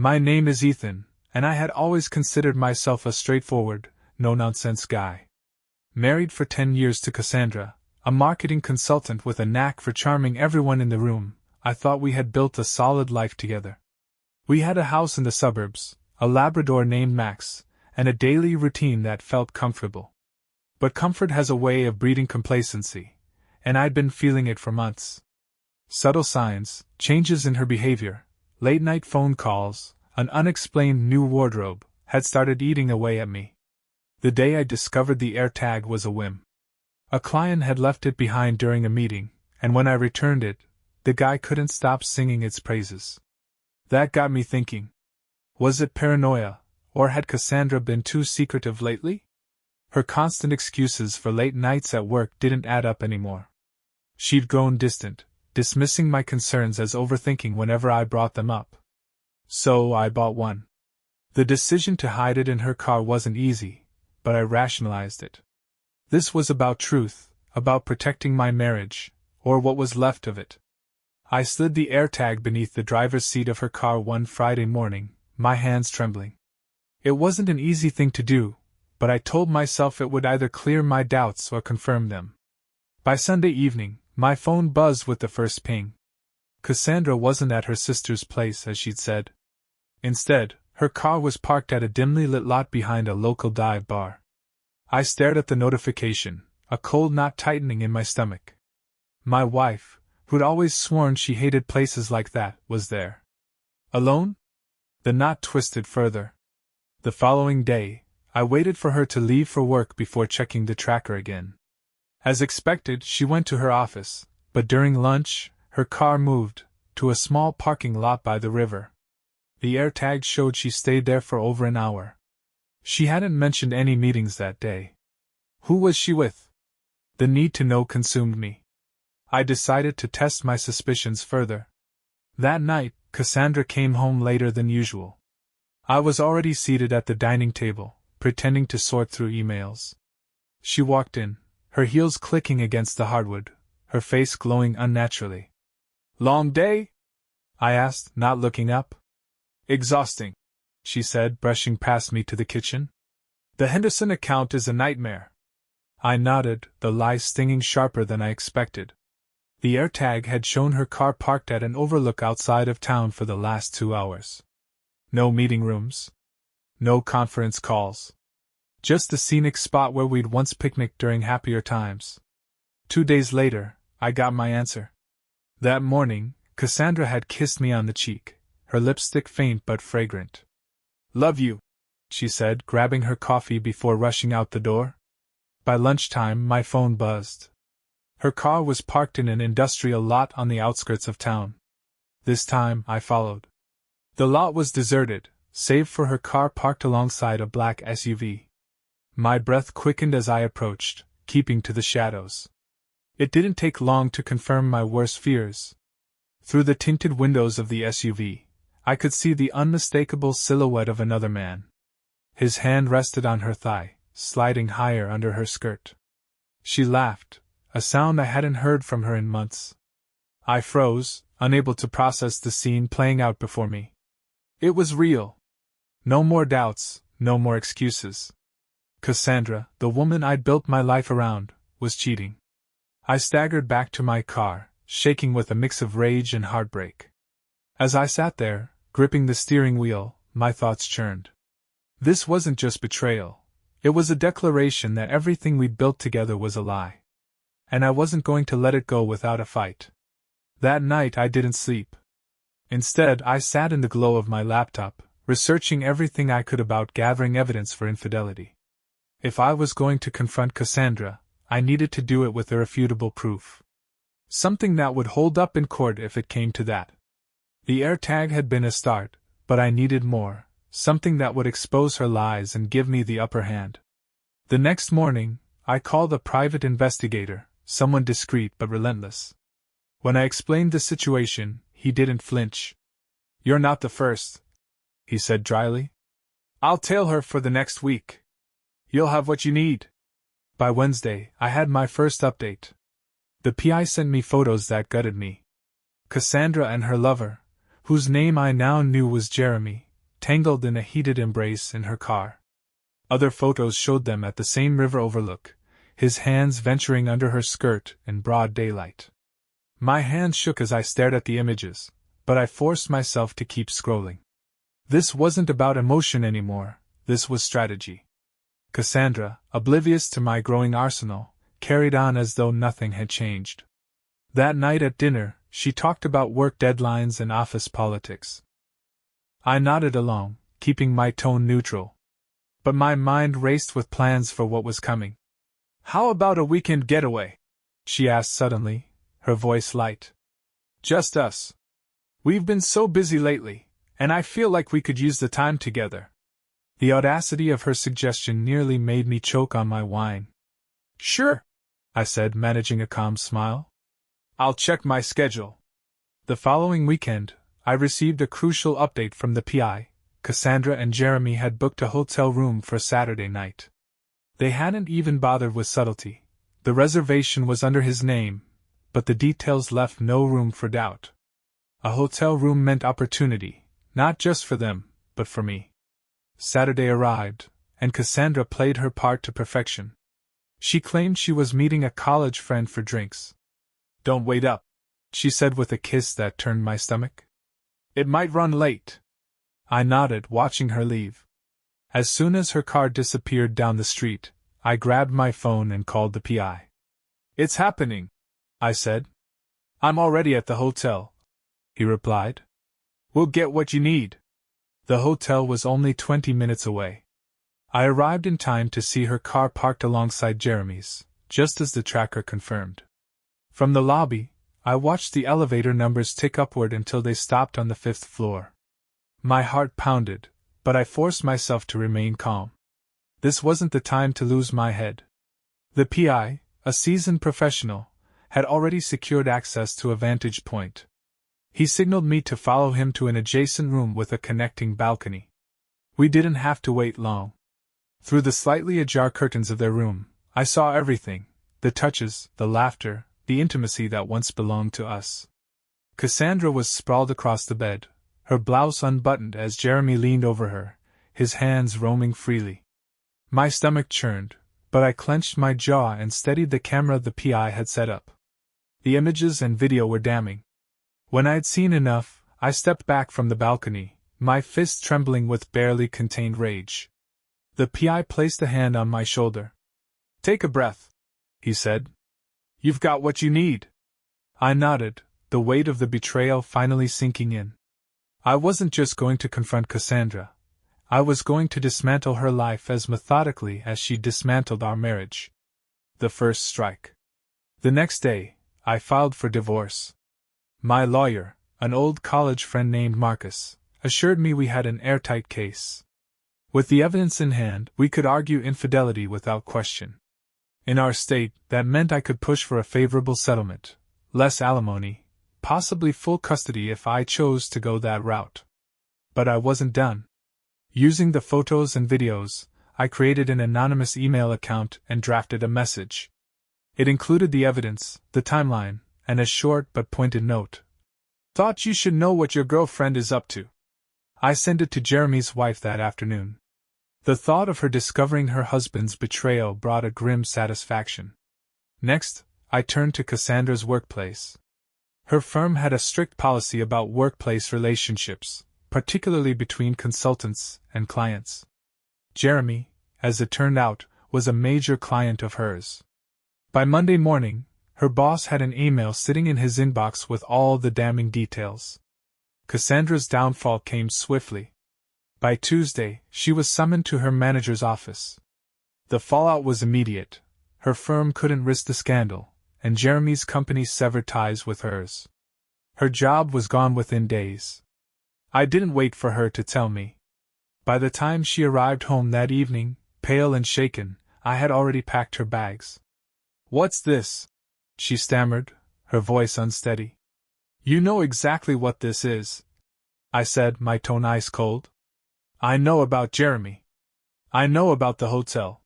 My name is Ethan, and I had always considered myself a straightforward, no-nonsense guy. Married for 10 years to Cassandra, a marketing consultant with a knack for charming everyone in the room, I thought we had built a solid life together. We had a house in the suburbs, a Labrador named Max, and a daily routine that felt comfortable. But comfort has a way of breeding complacency, and I'd been feeling it for months. Subtle signs, changes in her behavior, late-night phone calls, an unexplained new wardrobe, had started eating away at me. The day I discovered the AirTag was a whim. A client had left it behind during a meeting, and when I returned it, the guy couldn't stop singing its praises. That got me thinking. Was it paranoia, or had Cassandra been too secretive lately? Her constant excuses for late nights at work didn't add up anymore. She'd grown distant, dismissing my concerns as overthinking whenever I brought them up. So I bought one. The decision to hide it in her car wasn't easy, but I rationalized it. This was about truth, about protecting my marriage, or what was left of it. I slid the AirTag beneath the driver's seat of her car one Friday morning, my hands trembling. It wasn't an easy thing to do, but I told myself it would either clear my doubts or confirm them. By Sunday evening, my phone buzzed with the first ping. Cassandra wasn't at her sister's place as she'd said. Instead, her car was parked at a dimly lit lot behind a local dive bar. I stared at the notification, a cold knot tightening in my stomach. My wife, who'd always sworn she hated places like that, was there. Alone? The knot twisted further. The following day, I waited for her to leave for work before checking the tracker again. As expected, she went to her office, but during lunch, her car moved to a small parking lot by the river. The AirTag showed she stayed there for over an hour. She hadn't mentioned any meetings that day. Who was she with? The need to know consumed me. I decided to test my suspicions further. That night, Cassandra came home later than usual. I was already seated at the dining table, pretending to sort through emails. She walked in, her heels clicking against the hardwood, her face glowing unnaturally. "Long day?" I asked, not looking up. "Exhausting," she said, brushing past me to the kitchen. "The Henderson account is a nightmare." I nodded, the lie stinging sharper than I expected. The AirTag had shown her car parked at an overlook outside of town for the last 2 hours. No meeting rooms. No conference calls. Just the scenic spot where we'd once picnicked during happier times. 2 days later, I got my answer. That morning, Cassandra had kissed me on the cheek, her lipstick faint but fragrant. "Love you," she said, grabbing her coffee before rushing out the door. By lunchtime, my phone buzzed. Her car was parked in an industrial lot on the outskirts of town. This time, I followed. The lot was deserted, save for her car parked alongside a black SUV. My breath quickened as I approached, keeping to the shadows. It didn't take long to confirm my worst fears. Through the tinted windows of the SUV, I could see the unmistakable silhouette of another man. His hand rested on her thigh, sliding higher under her skirt. She laughed, a sound I hadn't heard from her in months. I froze, unable to process the scene playing out before me. It was real. No more doubts, no more excuses. Cassandra, the woman I'd built my life around, was cheating. I staggered back to my car, shaking with a mix of rage and heartbreak. As I sat there, gripping the steering wheel, my thoughts churned. This wasn't just betrayal. It was a declaration that everything we'd built together was a lie. And I wasn't going to let it go without a fight. That night I didn't sleep. Instead, I sat in the glow of my laptop, researching everything I could about gathering evidence for infidelity. If I was going to confront Cassandra, I needed to do it with irrefutable proof. Something that would hold up in court if it came to that. The AirTag had been a start, but I needed more, something that would expose her lies and give me the upper hand. The next morning, I called a private investigator, someone discreet but relentless. When I explained the situation, he didn't flinch. "You're not the first," he said dryly. "I'll tail her for the next week. You'll have what you need." By Wednesday, I had my first update. The PI sent me photos that gutted me. Cassandra and her lover, whose name I now knew was Jeremy, tangled in a heated embrace in her car. Other photos showed them at the same river overlook, his hands venturing under her skirt in broad daylight. My hand shook as I stared at the images, but I forced myself to keep scrolling. This wasn't about emotion anymore, this was strategy. Cassandra, oblivious to my growing arsenal, carried on as though nothing had changed. That night at dinner, she talked about work deadlines and office politics. I nodded along, keeping my tone neutral. But my mind raced with plans for what was coming. "How about a weekend getaway?" she asked suddenly, her voice light. "Just us. We've been so busy lately, and I feel like we could use the time together." The audacity of her suggestion nearly made me choke on my wine. "Sure," I said, managing a calm smile. "I'll check my schedule." The following weekend, I received a crucial update from the PI. Cassandra and Jeremy had booked a hotel room for Saturday night. They hadn't even bothered with subtlety. The reservation was under his name, but the details left no room for doubt. A hotel room meant opportunity, not just for them, but for me. Saturday arrived, and Cassandra played her part to perfection. She claimed she was meeting a college friend for drinks. "Don't wait up," she said with a kiss that turned my stomach. "It might run late." I nodded, watching her leave. As soon as her car disappeared down the street, I grabbed my phone and called the PI. "It's happening," I said. "I'm already at the hotel," he replied. "We'll get what you need." The hotel was only 20 minutes away. I arrived in time to see her car parked alongside Jeremy's, just as the tracker confirmed. From the lobby, I watched the elevator numbers tick upward until they stopped on the 5th floor. My heart pounded, but I forced myself to remain calm. This wasn't the time to lose my head. The PI, a seasoned professional, had already secured access to a vantage point. He signaled me to follow him to an adjacent room with a connecting balcony. We didn't have to wait long. Through the slightly ajar curtains of their room, I saw everything: the touches, the laughter, the intimacy that once belonged to us. Cassandra was sprawled across the bed, her blouse unbuttoned as Jeremy leaned over her, his hands roaming freely. My stomach churned, but I clenched my jaw and steadied the camera the PI had set up. The images and video were damning. When I had seen enough, I stepped back from the balcony, my fists trembling with barely contained rage. The PI placed a hand on my shoulder. "Take a breath," he said. "You've got what you need." I nodded, the weight of the betrayal finally sinking in. I wasn't just going to confront Cassandra. I was going to dismantle her life as methodically as she dismantled our marriage. The first strike. The next day, I filed for divorce. My lawyer, an old college friend named Marcus, assured me we had an airtight case. With the evidence in hand, we could argue infidelity without question. In our state, that meant I could push for a favorable settlement, less alimony, possibly full custody if I chose to go that route. But I wasn't done. Using the photos and videos, I created an anonymous email account and drafted a message. It included the evidence, the timeline, and a short but pointed note. "Thought you should know what your girlfriend is up to." I sent it to Jeremy's wife that afternoon. The thought of her discovering her husband's betrayal brought a grim satisfaction. Next, I turned to Cassandra's workplace. Her firm had a strict policy about workplace relationships, particularly between consultants and clients. Jeremy, as it turned out, was a major client of hers. By Monday morning, her boss had an email sitting in his inbox with all the damning details. Cassandra's downfall came swiftly. By Tuesday, she was summoned to her manager's office. The fallout was immediate. Her firm couldn't risk the scandal, and Jeremy's company severed ties with hers. Her job was gone within days. I didn't wait for her to tell me. By the time she arrived home that evening, pale and shaken, I had already packed her bags. "What's this?" she stammered, her voice unsteady. "You know exactly what this is," I said, my tone ice cold. "I know about Jeremy. I know about the hotel.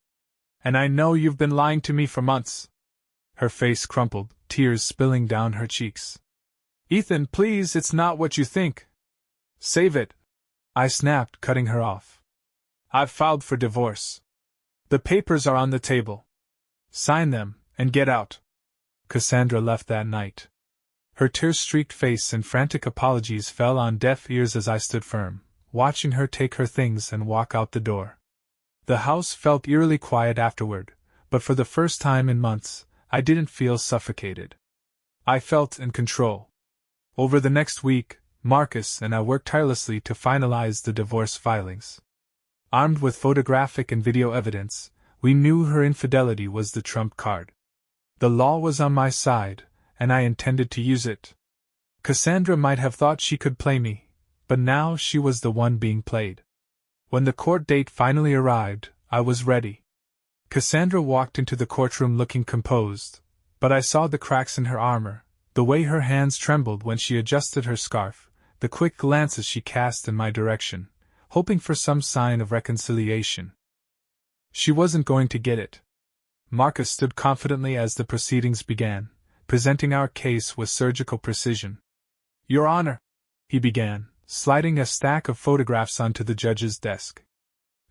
And I know you've been lying to me for months." Her face crumpled, tears spilling down her cheeks. "Ethan, please, it's not what you think. Save it. I snapped, cutting her off. I've filed for divorce. The papers are on the table. Sign them, and get out. Cassandra left that night. Her tear-streaked face and frantic apologies fell on deaf ears as I stood firm, watching her take her things and walk out the door. The house felt eerily quiet afterward, but for the first time in months, I didn't feel suffocated. I felt in control. Over the next week, Marcus and I worked tirelessly to finalize the divorce filings. Armed with photographic and video evidence, we knew her infidelity was the trump card. The law was on my side, and I intended to use it. Cassandra might have thought she could play me, but now she was the one being played. When the court date finally arrived, I was ready. Cassandra walked into the courtroom looking composed, but I saw the cracks in her armor, the way her hands trembled when she adjusted her scarf, the quick glances she cast in my direction, hoping for some sign of reconciliation. She wasn't going to get it. Marcus stood confidently as the proceedings began, presenting our case with surgical precision. Your Honor, he began, sliding a stack of photographs onto the judge's desk.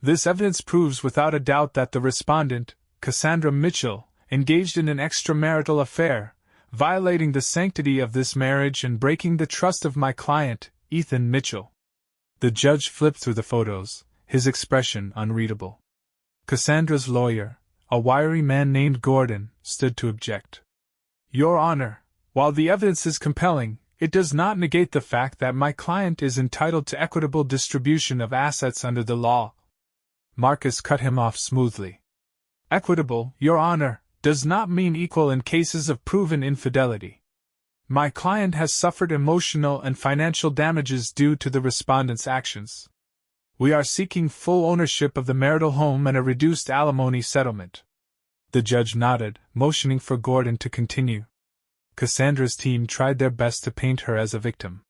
This evidence proves without a doubt that the respondent, Cassandra Mitchell, engaged in an extramarital affair, violating the sanctity of this marriage and breaking the trust of my client, Ethan Mitchell. The judge flipped through the photos, his expression unreadable. Cassandra's lawyer, a wiry man named Gordon, stood to object. Your Honor, while the evidence is compelling, it does not negate the fact that my client is entitled to equitable distribution of assets under the law. Marcus cut him off smoothly. Equitable, Your Honor, does not mean equal in cases of proven infidelity. My client has suffered emotional and financial damages due to the respondent's actions. We are seeking full ownership of the marital home and a reduced alimony settlement. The judge nodded, motioning for Gordon to continue. Cassandra's team tried their best to paint her as a victim.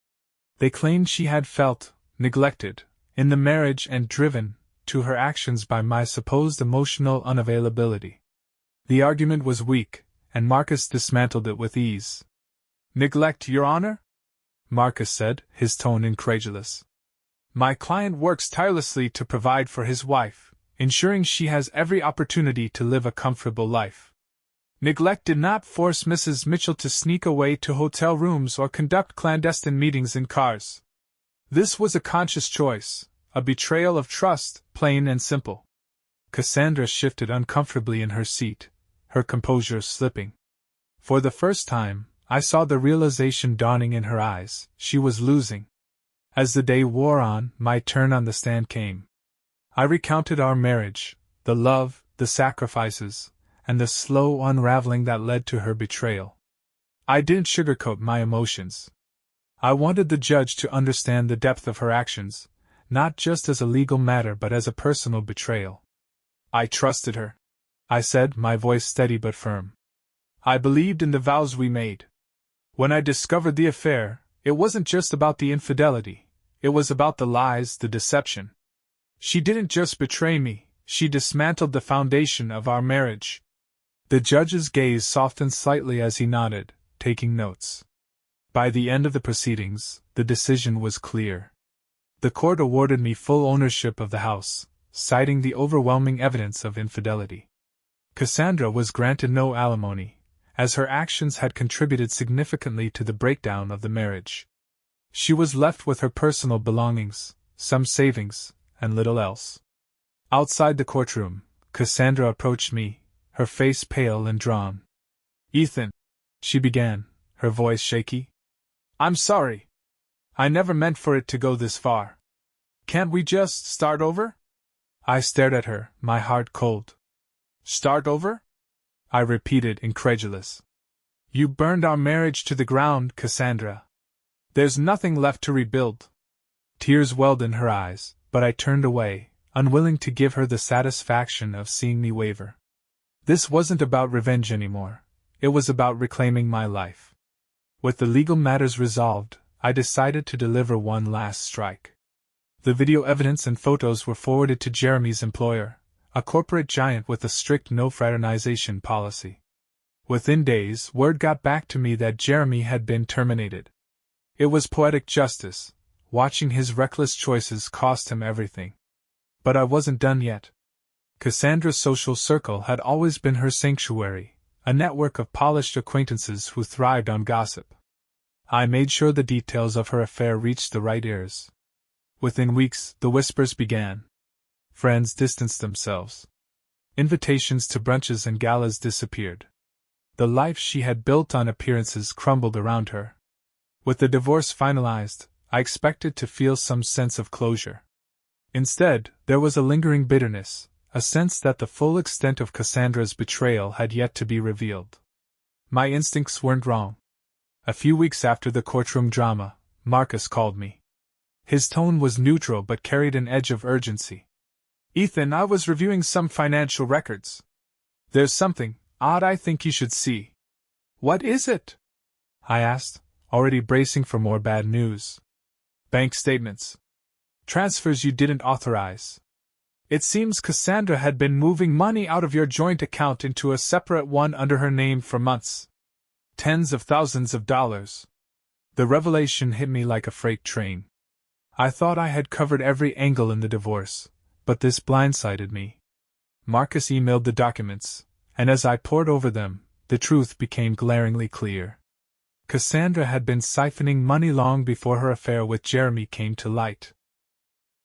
They claimed she had felt neglected in the marriage and driven to her actions by my supposed emotional unavailability. The argument was weak, and Marcus dismantled it with ease. Neglect, Your Honor? Marcus said, his tone incredulous. My client works tirelessly to provide for his wife, ensuring she has every opportunity to live a comfortable life. Neglect did not force Mrs. Mitchell to sneak away to hotel rooms or conduct clandestine meetings in cars. This was a conscious choice, a betrayal of trust, plain and simple. Cassandra shifted uncomfortably in her seat, her composure slipping. For the first time, I saw the realization dawning in her eyes: she was losing. As the day wore on, my turn on the stand came. I recounted our marriage, the love, the sacrifices, and the slow unraveling that led to her betrayal. I didn't sugarcoat my emotions. I wanted the judge to understand the depth of her actions, not just as a legal matter but as a personal betrayal. I trusted her, I said, my voice steady but firm. I believed in the vows we made. When I discovered the affair, it wasn't just about the infidelity, it was about the lies, the deception. She didn't just betray me, she dismantled the foundation of our marriage. The judge's gaze softened slightly as he nodded, taking notes. By the end of the proceedings, the decision was clear. The court awarded me full ownership of the house, citing the overwhelming evidence of infidelity. Cassandra was granted no alimony, as her actions had contributed significantly to the breakdown of the marriage. She was left with her personal belongings, some savings, and little else. Outside the courtroom, Cassandra approached me, her face pale and drawn. Ethan, she began, her voice shaky. I'm sorry. I never meant for it to go this far. Can't we just start over? I stared at her, my heart cold. Start over? I repeated, incredulous. You burned our marriage to the ground, Cassandra. There's nothing left to rebuild. Tears welled in her eyes, but I turned away, unwilling to give her the satisfaction of seeing me waver. This wasn't about revenge anymore. It was about reclaiming my life. With the legal matters resolved, I decided to deliver one last strike. The video evidence and photos were forwarded to Jeremy's employer, a corporate giant with a strict no-fraternization policy. Within days, word got back to me that Jeremy had been terminated. It was poetic justice, watching his reckless choices cost him everything. But I wasn't done yet. Cassandra's social circle had always been her sanctuary, a network of polished acquaintances who thrived on gossip. I made sure the details of her affair reached the right ears. Within weeks, the whispers began. Friends distanced themselves. Invitations to brunches and galas disappeared. The life she had built on appearances crumbled around her. With the divorce finalized, I expected to feel some sense of closure. Instead, there was a lingering bitterness, a sense that the full extent of Cassandra's betrayal had yet to be revealed. My instincts weren't wrong. A few weeks after the courtroom drama, Marcus called me. His tone was neutral but carried an edge of urgency. "Ethan, I was reviewing some financial records. There's something odd I think you should see." "What is it?" I asked, already bracing for more bad news. "Bank statements. Transfers you didn't authorize. It seems Cassandra had been moving money out of your joint account into a separate one under her name for months. Tens of thousands of dollars." The revelation hit me like a freight train. I thought I had covered every angle in the divorce, but this blindsided me. Marcus emailed the documents, and as I pored over them, the truth became glaringly clear. Cassandra had been siphoning money long before her affair with Jeremy came to light.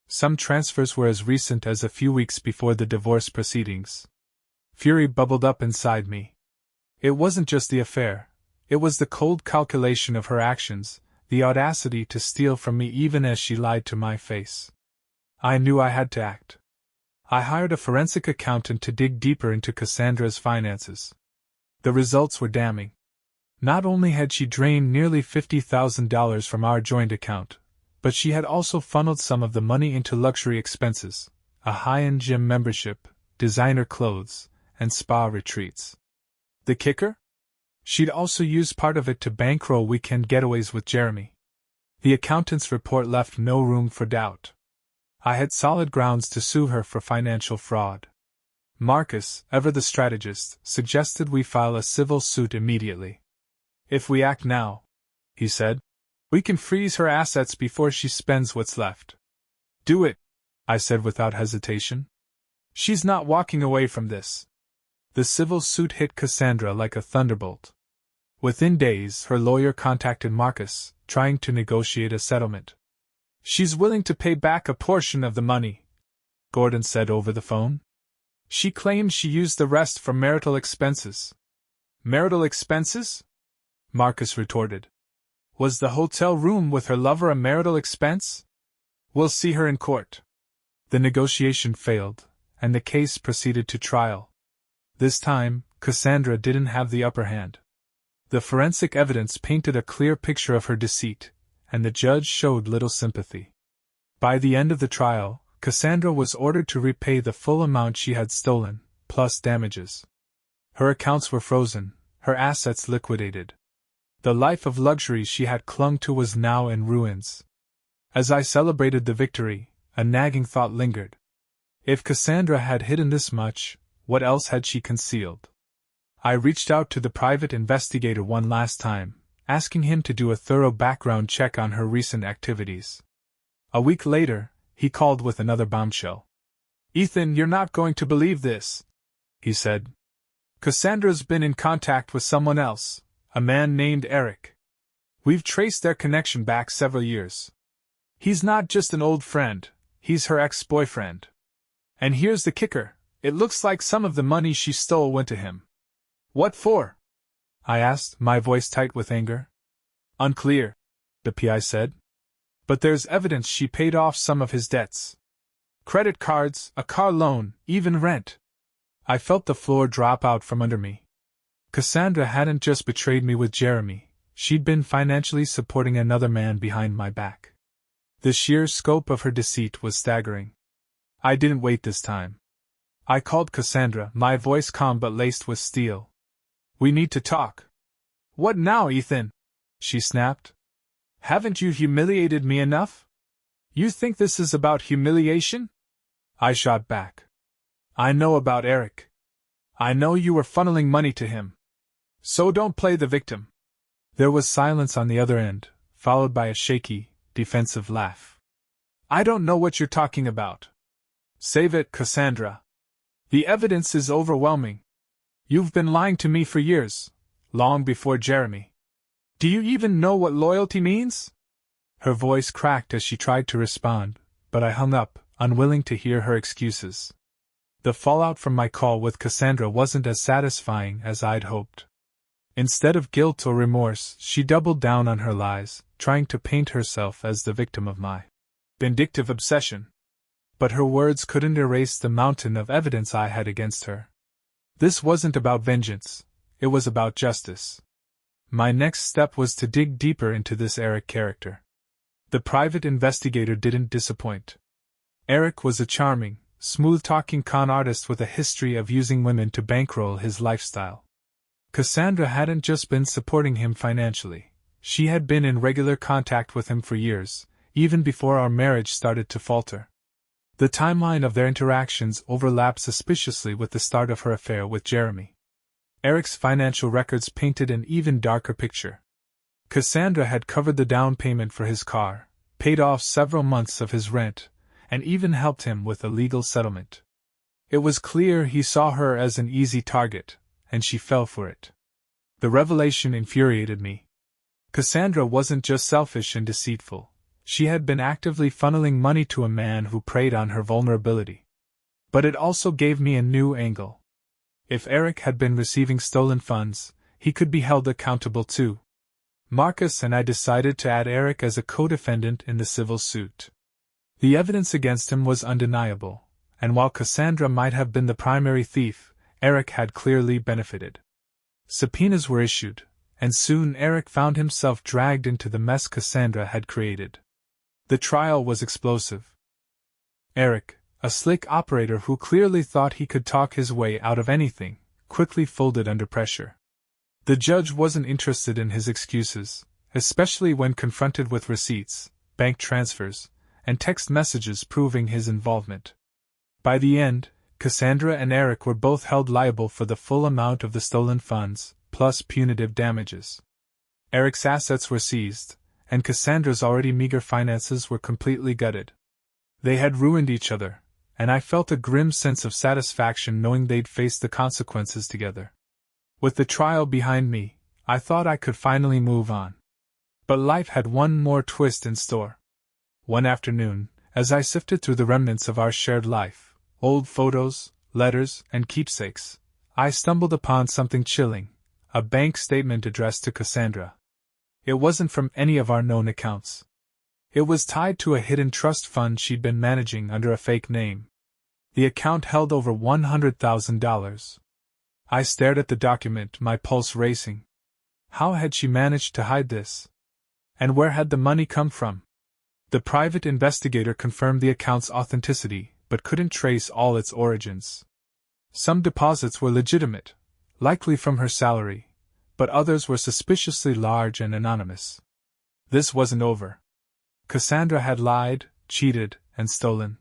Some transfers were as recent as a few weeks before the divorce proceedings. Fury bubbled up inside me. It wasn't just the affair, it was the cold calculation of her actions, the audacity to steal from me even as she lied to my face. I knew I had to act. I hired a forensic accountant to dig deeper into Cassandra's finances. The results were damning. Not only had she drained nearly $50,000 from our joint account, but she had also funneled some of the money into luxury expenses, a high-end gym membership, designer clothes, and spa retreats. The kicker? She'd also used part of it to bankroll weekend getaways with Jeremy. The accountant's report left no room for doubt. I had solid grounds to sue her for financial fraud. Marcus, ever the strategist, suggested we file a civil suit immediately. "If we act now," he said, "we can freeze her assets before she spends what's left." "Do it," I said without hesitation. "She's not walking away from this." The civil suit hit Cassandra like a thunderbolt. Within days, her lawyer contacted Marcus, trying to negotiate a settlement. "She's willing to pay back a portion of the money," Gordon said over the phone. "She claims she used the rest for marital expenses." "Marital expenses?" Marcus retorted. "Was the hotel room with her lover a marital expense? We'll see her in court." The negotiation failed, and the case proceeded to trial. This time, Cassandra didn't have the upper hand. The forensic evidence painted a clear picture of her deceit, and the judge showed little sympathy. By the end of the trial, Cassandra was ordered to repay the full amount she had stolen, plus damages. Her accounts were frozen, her assets liquidated. The life of luxury she had clung to was now in ruins. As I celebrated the victory, a nagging thought lingered. If Cassandra had hidden this much, what else had she concealed? I reached out to the private investigator one last time, asking him to do a thorough background check on her recent activities. A week later, he called with another bombshell. "Ethan, you're not going to believe this," he said. "Cassandra's been in contact with someone else, a man named Eric. We've traced their connection back several years. He's not just an old friend, he's her ex-boyfriend. And here's the kicker, it looks like some of the money she stole went to him." "What for?" I asked, my voice tight with anger. "Unclear," the PI said. "But there's evidence she paid off some of his debts. Credit cards, a car loan, even rent." I felt the floor drop out from under me. Cassandra hadn't just betrayed me with Jeremy, she'd been financially supporting another man behind my back. The sheer scope of her deceit was staggering. I didn't wait this time. I called Cassandra, my voice calm but laced with steel. "We need to talk." "What now, Ethan?" she snapped. "Haven't you humiliated me enough? You think this is about humiliation?" I shot back. "I know about Eric. I know you were funneling money to him. So don't play the victim." There was silence on the other end, followed by a shaky, defensive laugh. I don't know what you're talking about. Save it, Cassandra. The evidence is overwhelming. You've been lying to me for years, long before Jeremy. Do you even know what loyalty means? Her voice cracked as she tried to respond, but I hung up, unwilling to hear her excuses. The fallout from my call with Cassandra wasn't as satisfying as I'd hoped. Instead of guilt or remorse, she doubled down on her lies, trying to paint herself as the victim of my vindictive obsession. But her words couldn't erase the mountain of evidence I had against her. This wasn't about vengeance, it was about justice. My next step was to dig deeper into this Eric character. The private investigator didn't disappoint. Eric was a charming, smooth-talking con artist with a history of using women to bankroll his lifestyle. Cassandra hadn't just been supporting him financially, she had been in regular contact with him for years, even before our marriage started to falter. The timeline of their interactions overlapped suspiciously with the start of her affair with Jeremy. Eric's financial records painted an even darker picture. Cassandra had covered the down payment for his car, paid off several months of his rent, and even helped him with a legal settlement. It was clear he saw her as an easy target, and she fell for it. The revelation infuriated me. Cassandra wasn't just selfish and deceitful, she had been actively funneling money to a man who preyed on her vulnerability. But it also gave me a new angle. If Eric had been receiving stolen funds, he could be held accountable too. Marcus and I decided to add Eric as a co-defendant in the civil suit. The evidence against him was undeniable, and while Cassandra might have been the primary thief, Eric had clearly benefited. Subpoenas were issued, and soon Eric found himself dragged into the mess Cassandra had created. The trial was explosive. Eric, a slick operator who clearly thought he could talk his way out of anything, quickly folded under pressure. The judge wasn't interested in his excuses, especially when confronted with receipts, bank transfers, and text messages proving his involvement. By the end, Cassandra and Eric were both held liable for the full amount of the stolen funds, plus punitive damages. Eric's assets were seized, and Cassandra's already meager finances were completely gutted. They had ruined each other, and I felt a grim sense of satisfaction knowing they'd face the consequences together. With the trial behind me, I thought I could finally move on. But life had one more twist in store. One afternoon, as I sifted through the remnants of our shared life, old photos, letters, and keepsakes, I stumbled upon something chilling, a bank statement addressed to Cassandra. It wasn't from any of our known accounts. It was tied to a hidden trust fund she'd been managing under a fake name. The account held over $100,000. I stared at the document, my pulse racing. How had she managed to hide this? And where had the money come from? The private investigator confirmed the account's authenticity, but couldn't trace all its origins. Some deposits were legitimate, likely from her salary, but others were suspiciously large and anonymous. This wasn't over. Cassandra had lied, cheated, and stolen.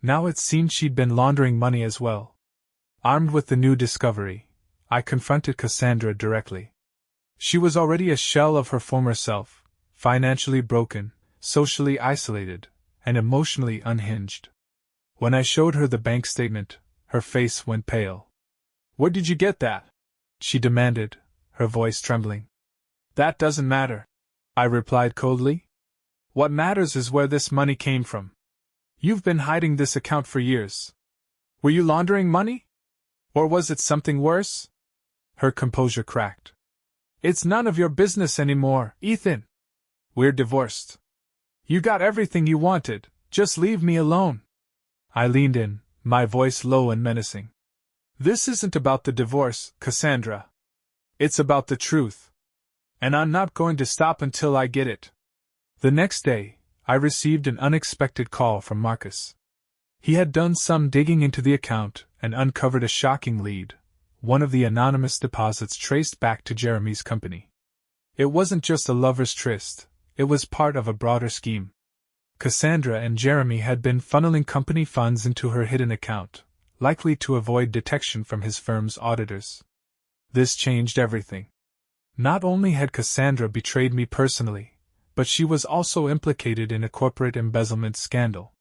Now it seemed she'd been laundering money as well. Armed with the new discovery, I confronted Cassandra directly. She was already a shell of her former self, financially broken, socially isolated, and emotionally unhinged. When I showed her the bank statement, her face went pale. "Where did you get that?" she demanded, her voice trembling. "That doesn't matter," I replied coldly. "What matters is where this money came from. You've been hiding this account for years. Were you laundering money? Or was it something worse?" Her composure cracked. "It's none of your business anymore, Ethan. We're divorced. You got everything you wanted, just leave me alone." I leaned in, my voice low and menacing. "This isn't about the divorce, Cassandra. It's about the truth. And I'm not going to stop until I get it." The next day, I received an unexpected call from Marcus. He had done some digging into the account and uncovered a shocking lead. One of the anonymous deposits traced back to Jeremy's company. It wasn't just a lover's tryst, it was part of a broader scheme. Cassandra and Jeremy had been funneling company funds into her hidden account, likely to avoid detection from his firm's auditors. This changed everything. Not only had Cassandra betrayed me personally, but she was also implicated in a corporate embezzlement scandal.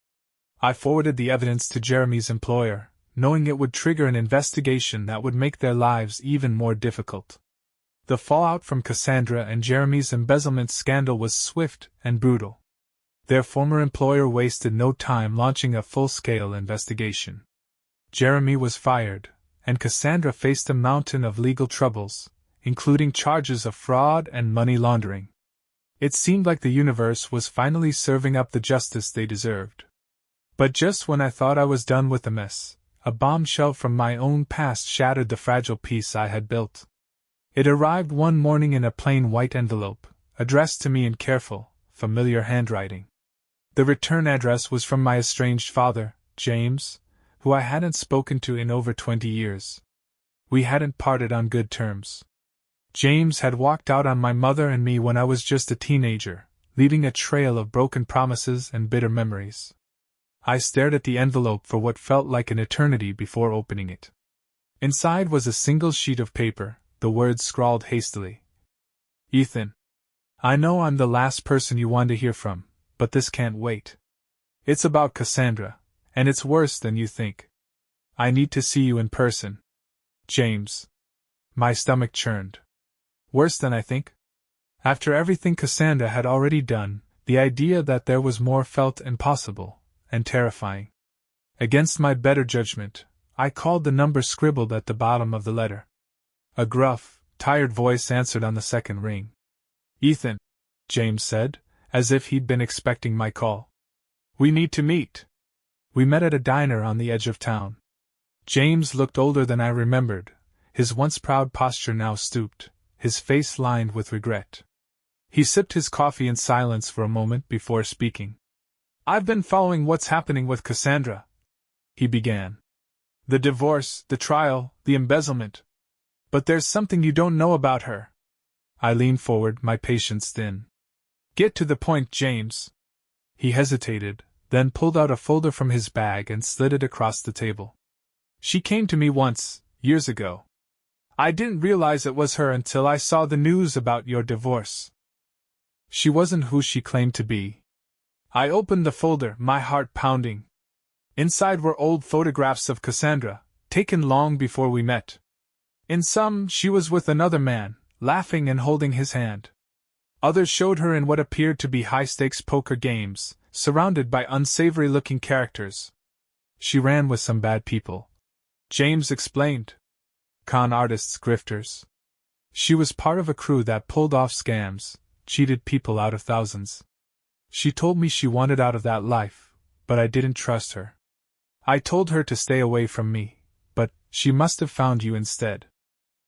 I forwarded the evidence to Jeremy's employer, knowing it would trigger an investigation that would make their lives even more difficult. The fallout from Cassandra and Jeremy's embezzlement scandal was swift and brutal. Their former employer wasted no time launching a full-scale investigation. Jeremy was fired, and Cassandra faced a mountain of legal troubles, including charges of fraud and money laundering. It seemed like the universe was finally serving up the justice they deserved. But just when I thought I was done with the mess, a bombshell from my own past shattered the fragile peace I had built. It arrived one morning in a plain white envelope, addressed to me in careful, familiar handwriting. The return address was from my estranged father, James, who I hadn't spoken to in over 20 years. We hadn't parted on good terms. James had walked out on my mother and me when I was just a teenager, leaving a trail of broken promises and bitter memories. I stared at the envelope for what felt like an eternity before opening it. Inside was a single sheet of paper, the words scrawled hastily. Ethan, I know I'm the last person you want to hear from, but this can't wait. It's about Cassandra, and it's worse than you think. I need to see you in person. James. My stomach churned. Worse than I think? After everything Cassandra had already done, the idea that there was more felt impossible and terrifying. Against my better judgment, I called the number scribbled at the bottom of the letter. A gruff, tired voice answered on the second ring. Ethan, James said, as if he'd been expecting my call. We need to meet. We met at a diner on the edge of town. James looked older than I remembered, his once proud posture now stooped, his face lined with regret. He sipped his coffee in silence for a moment before speaking. I've been following what's happening with Cassandra, he began. The divorce, the trial, the embezzlement. But there's something you don't know about her. I leaned forward, my patience thin. Get to the point, James. He hesitated, then pulled out a folder from his bag and slid it across the table. She came to me once, years ago. I didn't realize it was her until I saw the news about your divorce. She wasn't who she claimed to be. I opened the folder, my heart pounding. Inside were old photographs of Cassandra, taken long before we met. In some, she was with another man, laughing and holding his hand. Others showed her in what appeared to be high-stakes poker games, surrounded by unsavory-looking characters. She ran with some bad people. James explained. Con artists, grifters. She was part of a crew that pulled off scams, cheated people out of thousands. She told me she wanted out of that life, but I didn't trust her. I told her to stay away from me, but she must have found you instead.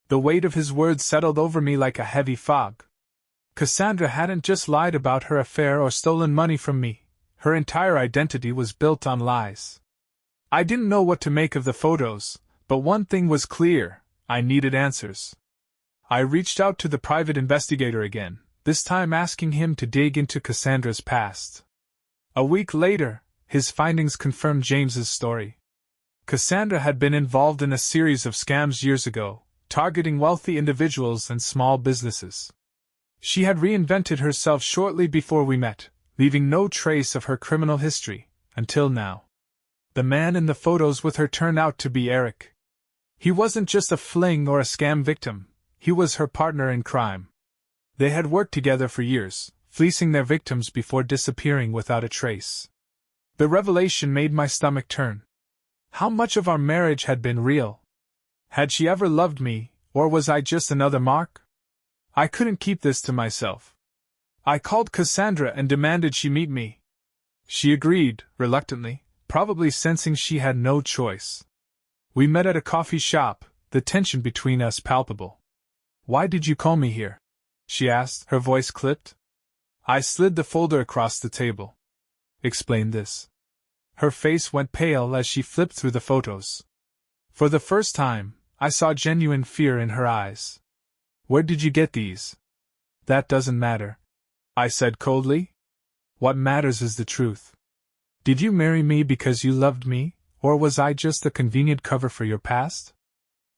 The weight of his words settled over me like a heavy fog. Cassandra hadn't just lied about her affair or stolen money from me. Her entire identity was built on lies. I didn't know what to make of the photos, but one thing was clear: I needed answers. I reached out to the private investigator again, this time asking him to dig into Cassandra's past. A week later, his findings confirmed James's story. Cassandra had been involved in a series of scams years ago, targeting wealthy individuals and small businesses. She had reinvented herself shortly before we met, leaving no trace of her criminal history, until now. The man in the photos with her turned out to be Eric. He wasn't just a fling or a scam victim, he was her partner in crime. They had worked together for years, fleecing their victims before disappearing without a trace. The revelation made my stomach turn. How much of our marriage had been real? Had she ever loved me, or was I just another mark? I couldn't keep this to myself. I called Cassandra and demanded she meet me. She agreed, reluctantly, probably sensing she had no choice. We met at a coffee shop, the tension between us palpable. Why did you call me here? She asked, her voice clipped. I slid the folder across the table. Explain this. Her face went pale as she flipped through the photos. For the first time, I saw genuine fear in her eyes. Where did you get these? That doesn't matter, I said coldly. What matters is the truth. Did you marry me because you loved me, or was I just a convenient cover for your past?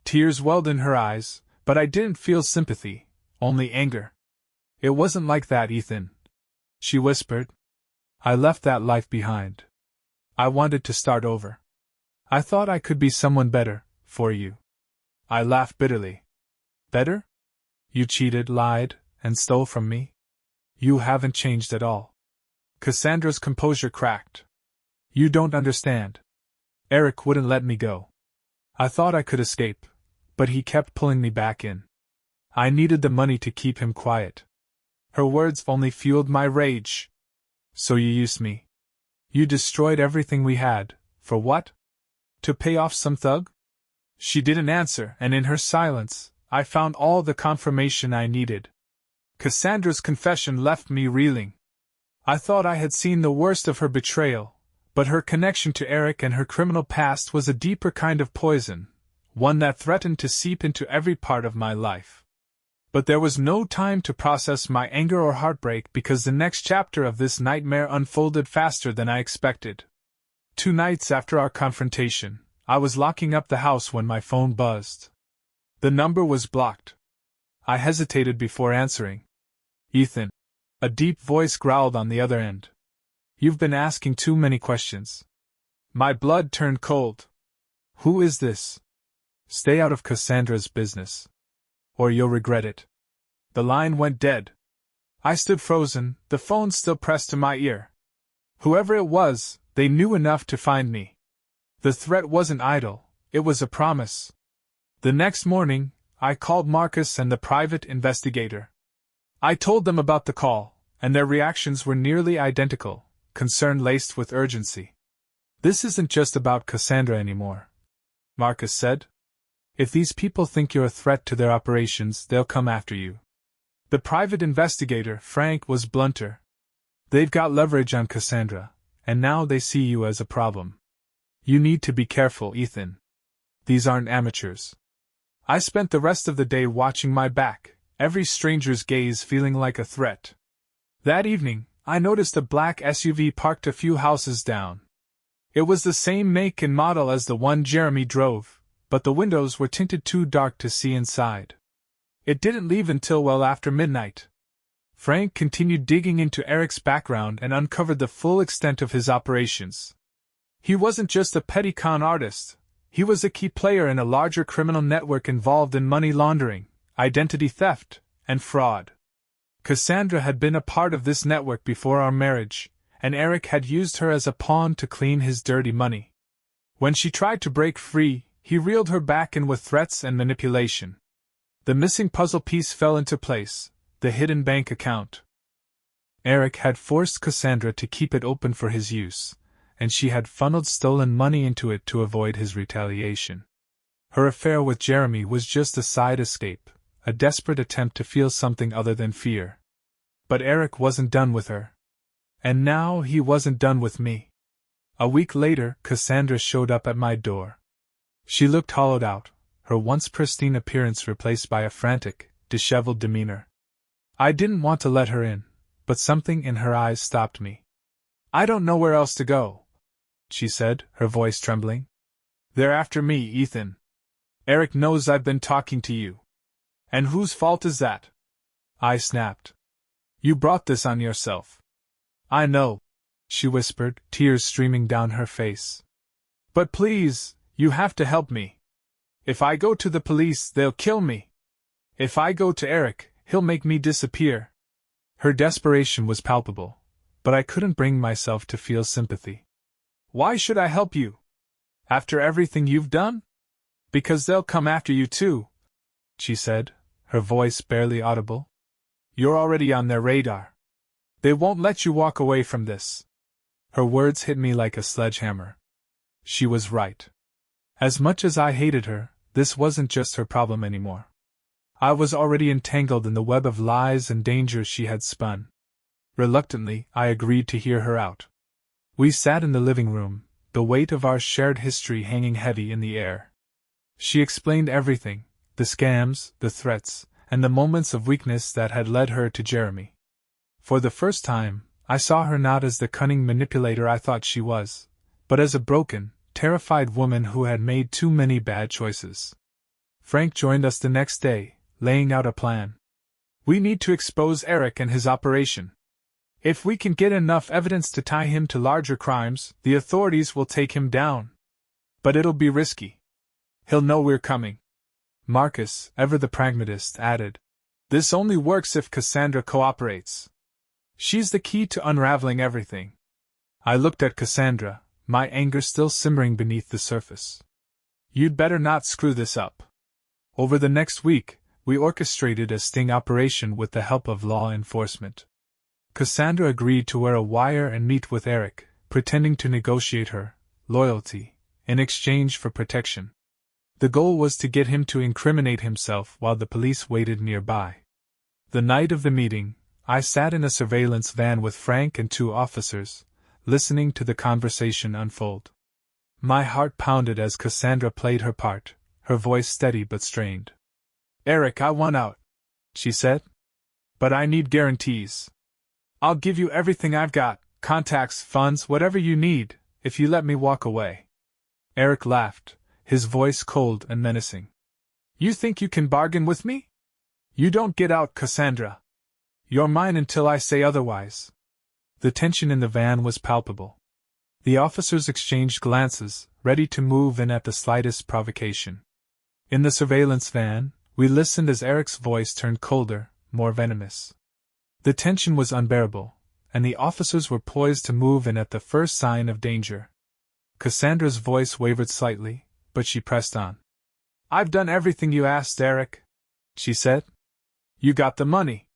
Tears welled in her eyes, but I didn't feel sympathy, only anger. It wasn't like that, Ethan. she whispered. I left that life behind. I wanted to start over. I thought I could be someone better, for you. I laughed bitterly. Better? You cheated, lied, and stole from me? You haven't changed at all. Cassandra's composure cracked. You don't understand. Eric wouldn't let me go. I thought I could escape, but he kept pulling me back in. I needed the money to keep him quiet. Her words only fueled my rage. So you used me. You destroyed everything we had, for what? To pay off some thug? She didn't answer, and in her silence, I found all the confirmation I needed. Cassandra's confession left me reeling. I thought I had seen the worst of her betrayal, but her connection to Eric and her criminal past was a deeper kind of poison, one that threatened to seep into every part of my life. But there was no time to process my anger or heartbreak because the next chapter of this nightmare unfolded faster than I expected. 2 nights after our confrontation, I was locking up the house when my phone buzzed. The number was blocked. I hesitated before answering. Ethan. A deep voice growled on the other end. You've been asking too many questions. My blood turned cold. Who is this? Stay out of Cassandra's business. Or you'll regret it. The line went dead. I stood frozen, the phone still pressed to my ear. Whoever it was, they knew enough to find me. The threat wasn't idle, it was a promise. The next morning, I called Marcus and the private investigator. I told them about the call, and their reactions were nearly identical, concern laced with urgency. This isn't just about Cassandra anymore, Marcus said. If these people think you're a threat to their operations, they'll come after you. The private investigator, Frank, was blunter. They've got leverage on Cassandra, and now they see you as a problem. You need to be careful, Ethan. These aren't amateurs. I spent the rest of the day watching my back, every stranger's gaze feeling like a threat. That evening, I noticed a black SUV parked a few houses down. It was the same make and model as the one Jeremy drove, but the windows were tinted too dark to see inside. It didn't leave until well after midnight. Frank continued digging into Eric's background and uncovered the full extent of his operations. He wasn't just a petty con artist, he was a key player in a larger criminal network involved in money laundering, identity theft, and fraud. Cassandra had been a part of this network before our marriage, and Eric had used her as a pawn to clean his dirty money. When she tried to break free, he reeled her back in with threats and manipulation. The missing puzzle piece fell into place, the hidden bank account. Eric had forced Cassandra to keep it open for his use, and she had funneled stolen money into it to avoid his retaliation. Her affair with Jeremy was just a side escape, a desperate attempt to feel something other than fear. But Eric wasn't done with her. And now he wasn't done with me. A week later, Cassandra showed up at my door. She looked hollowed out, her once pristine appearance replaced by a frantic, disheveled demeanor. I didn't want to let her in, but something in her eyes stopped me. I don't know where else to go, she said, her voice trembling. They're after me, Ethan. Eric knows I've been talking to you. And whose fault is that? I snapped. You brought this on yourself. I know, she whispered, tears streaming down her face. But please, you have to help me. If I go to the police, they'll kill me. If I go to Eric, he'll make me disappear. Her desperation was palpable, but I couldn't bring myself to feel sympathy. Why should I help you? After everything you've done? Because they'll come after you too, she said, her voice barely audible. You're already on their radar. They won't let you walk away from this. Her words hit me like a sledgehammer. She was right. As much as I hated her, this wasn't just her problem anymore. I was already entangled in the web of lies and dangers she had spun. Reluctantly, I agreed to hear her out. We sat in the living room, the weight of our shared history hanging heavy in the air. She explained everything, the scams, the threats, and the moments of weakness that had led her to Jeremy. For the first time, I saw her not as the cunning manipulator I thought she was, but as a broken, terrified woman who had made too many bad choices. Frank joined us the next day, laying out a plan. We need to expose Eric and his operation. If we can get enough evidence to tie him to larger crimes, the authorities will take him down. But it'll be risky. He'll know we're coming. Marcus, ever the pragmatist, added, "This only works if Cassandra cooperates. She's the key to unraveling everything." I looked at Cassandra, my anger still simmering beneath the surface. "You'd better not screw this up." Over the next week, we orchestrated a sting operation with the help of law enforcement. Cassandra agreed to wear a wire and meet with Eric, pretending to negotiate her loyalty in exchange for protection. The goal was to get him to incriminate himself while the police waited nearby. The night of the meeting, I sat in a surveillance van with Frank and 2 officers, listening to the conversation unfold. My heart pounded as Cassandra played her part, her voice steady but strained. "Eric, I want out," she said. "But I need guarantees. I'll give you everything I've got, contacts, funds, whatever you need, if you let me walk away." Eric laughed, his voice cold and menacing. "You think you can bargain with me? You don't get out, Cassandra. You're mine until I say otherwise." The tension in the van was palpable. The officers exchanged glances, ready to move in at the slightest provocation. In the surveillance van, we listened as Eric's voice turned colder, more venomous. The tension was unbearable, and the officers were poised to move in at the first sign of danger. Cassandra's voice wavered slightly, but she pressed on. "I've done everything you asked, Eric," she said. "You got the money.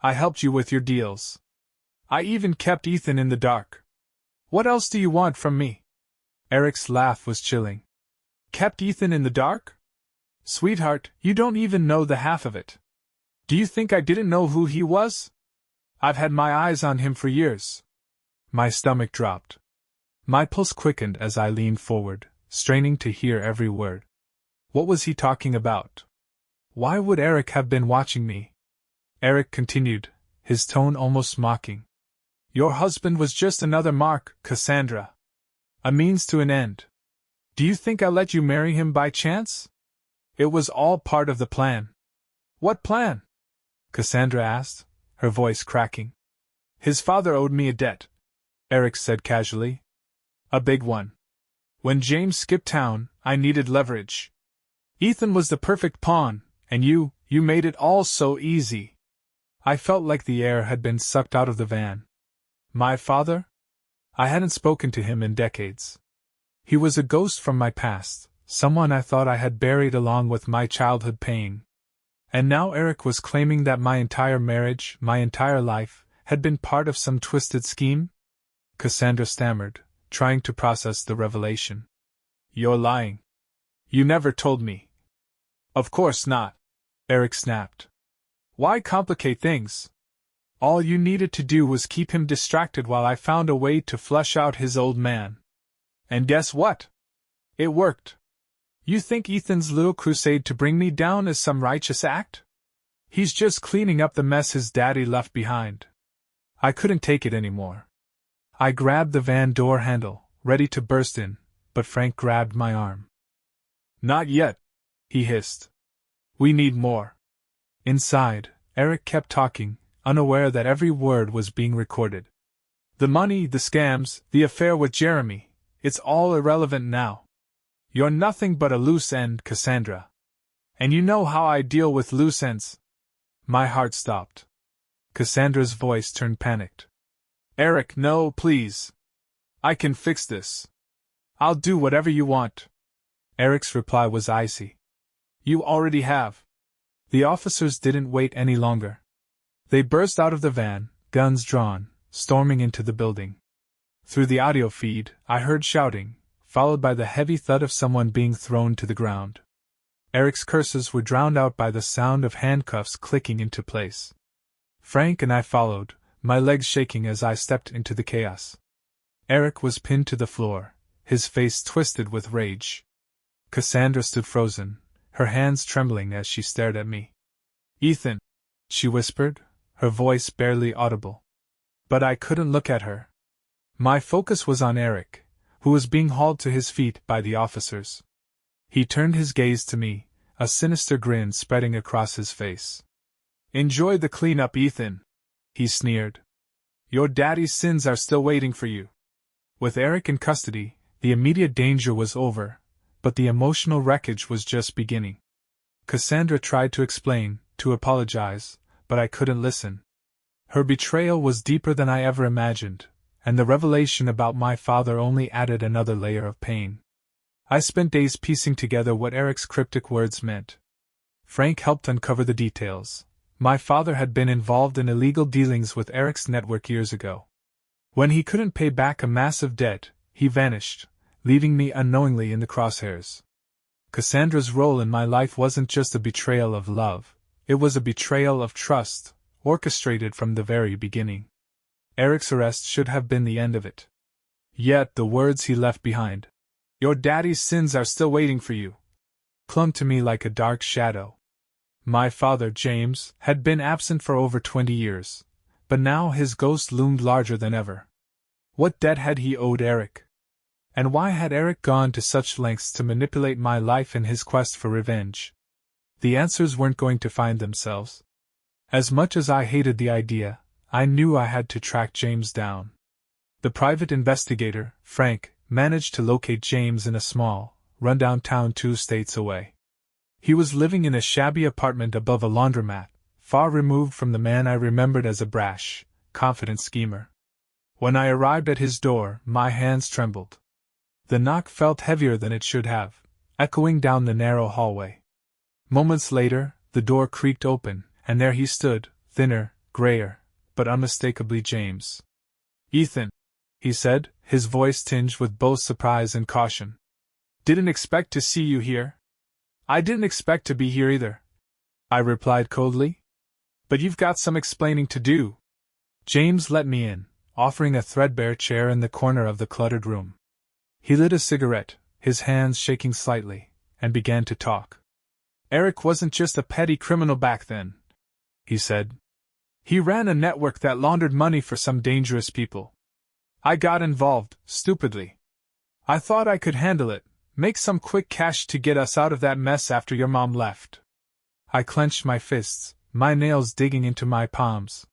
I helped you with your deals. I even kept Ethan in the dark. What else do you want from me?" Eric's laugh was chilling. "Kept Ethan in the dark? Sweetheart, you don't even know the half of it. Do you think I didn't know who he was? I've had my eyes on him for years." My stomach dropped. My pulse quickened as I leaned forward, straining to hear every word. What was he talking about? Why would Eric have been watching me? Eric continued, his tone almost mocking. "Your husband was just another mark, Cassandra. A means to an end. Do you think I let you marry him by chance? It was all part of the plan." "What plan?" Cassandra asked, her voice cracking. "His father owed me a debt," Eric said casually. "A big one. When James skipped town, I needed leverage. Ethan was the perfect pawn, and you made it all so easy." I felt like the air had been sucked out of the van. My father? I hadn't spoken to him in decades. He was a ghost from my past, someone I thought I had buried along with my childhood pain. And now Eric was claiming that my entire marriage, my entire life, had been part of some twisted scheme? Cassandra stammered, trying to process the revelation. "You're lying. You never told me." "Of course not," Eric snapped. "Why complicate things? All you needed to do was keep him distracted while I found a way to flush out his old man. And guess what? It worked. You think Ethan's little crusade to bring me down is some righteous act? He's just cleaning up the mess his daddy left behind." I couldn't take it anymore. I grabbed the van door handle, ready to burst in, but Frank grabbed my arm. "Not yet," he hissed. "We need more." Inside, Eric kept talking, unaware that every word was being recorded. "The money, the scams, the affair with Jeremy, it's all irrelevant now. You're nothing but a loose end, Cassandra. And you know how I deal with loose ends." My heart stopped. Cassandra's voice turned panicked. "Eric, no, please. I can fix this. I'll do whatever you want." Eric's reply was icy. "You already have." The officers didn't wait any longer. They burst out of the van, guns drawn, storming into the building. Through the audio feed, I heard shouting, followed by the heavy thud of someone being thrown to the ground. Eric's curses were drowned out by the sound of handcuffs clicking into place. Frank and I followed, my legs shaking as I stepped into the chaos. Eric was pinned to the floor, his face twisted with rage. Cassandra stood frozen, her hands trembling as she stared at me. "Ethan," she whispered, her voice barely audible. But I couldn't look at her. My focus was on Eric, who was being hauled to his feet by the officers. He turned his gaze to me, a sinister grin spreading across his face. "Enjoy the cleanup, Ethan," he sneered. Your daddy's sins are still waiting for you. With Eric in custody, the immediate danger was over, but the emotional wreckage was just beginning. Cassandra tried to explain, to apologize, but I couldn't listen. Her betrayal was deeper than I ever imagined, and the revelation about my father only added another layer of pain. I spent days piecing together what Eric's cryptic words meant. Frank helped uncover the details. My father had been involved in illegal dealings with Eric's network years ago. When he couldn't pay back a massive debt, he vanished, leaving me unknowingly in the crosshairs. Cassandra's role in my life wasn't just a betrayal of love, it was a betrayal of trust, orchestrated from the very beginning. Eric's arrest should have been the end of it. Yet the words he left behind, "Your daddy's sins are still waiting for you," clung to me like a dark shadow. My father, James, had been absent for over 20 years, but now his ghost loomed larger than ever. What debt had he owed Eric? And why had Eric gone to such lengths to manipulate my life in his quest for revenge? The answers weren't going to find themselves. As much as I hated the idea, I knew I had to track James down. The private investigator, Frank, managed to locate James in a small, rundown town 2 states away. He was living in a shabby apartment above a laundromat, far removed from the man I remembered as a brash, confident schemer. When I arrived at his door, my hands trembled. The knock felt heavier than it should have, echoing down the narrow hallway. Moments later, the door creaked open, and there he stood, thinner, grayer, but unmistakably James. "Ethan," he said, his voice tinged with both surprise and caution. "Didn't expect to see you here." "I didn't expect to be here either," I replied coldly. "But you've got some explaining to do." James let me in, offering a threadbare chair in the corner of the cluttered room. He lit a cigarette, his hands shaking slightly, and began to talk. "Eric wasn't just a petty criminal back then," he said. "He ran a network that laundered money for some dangerous people. I got involved, stupidly. I thought I could handle it, make some quick cash to get us out of that mess after your mom left." I clenched my fists, my nails digging into my palms.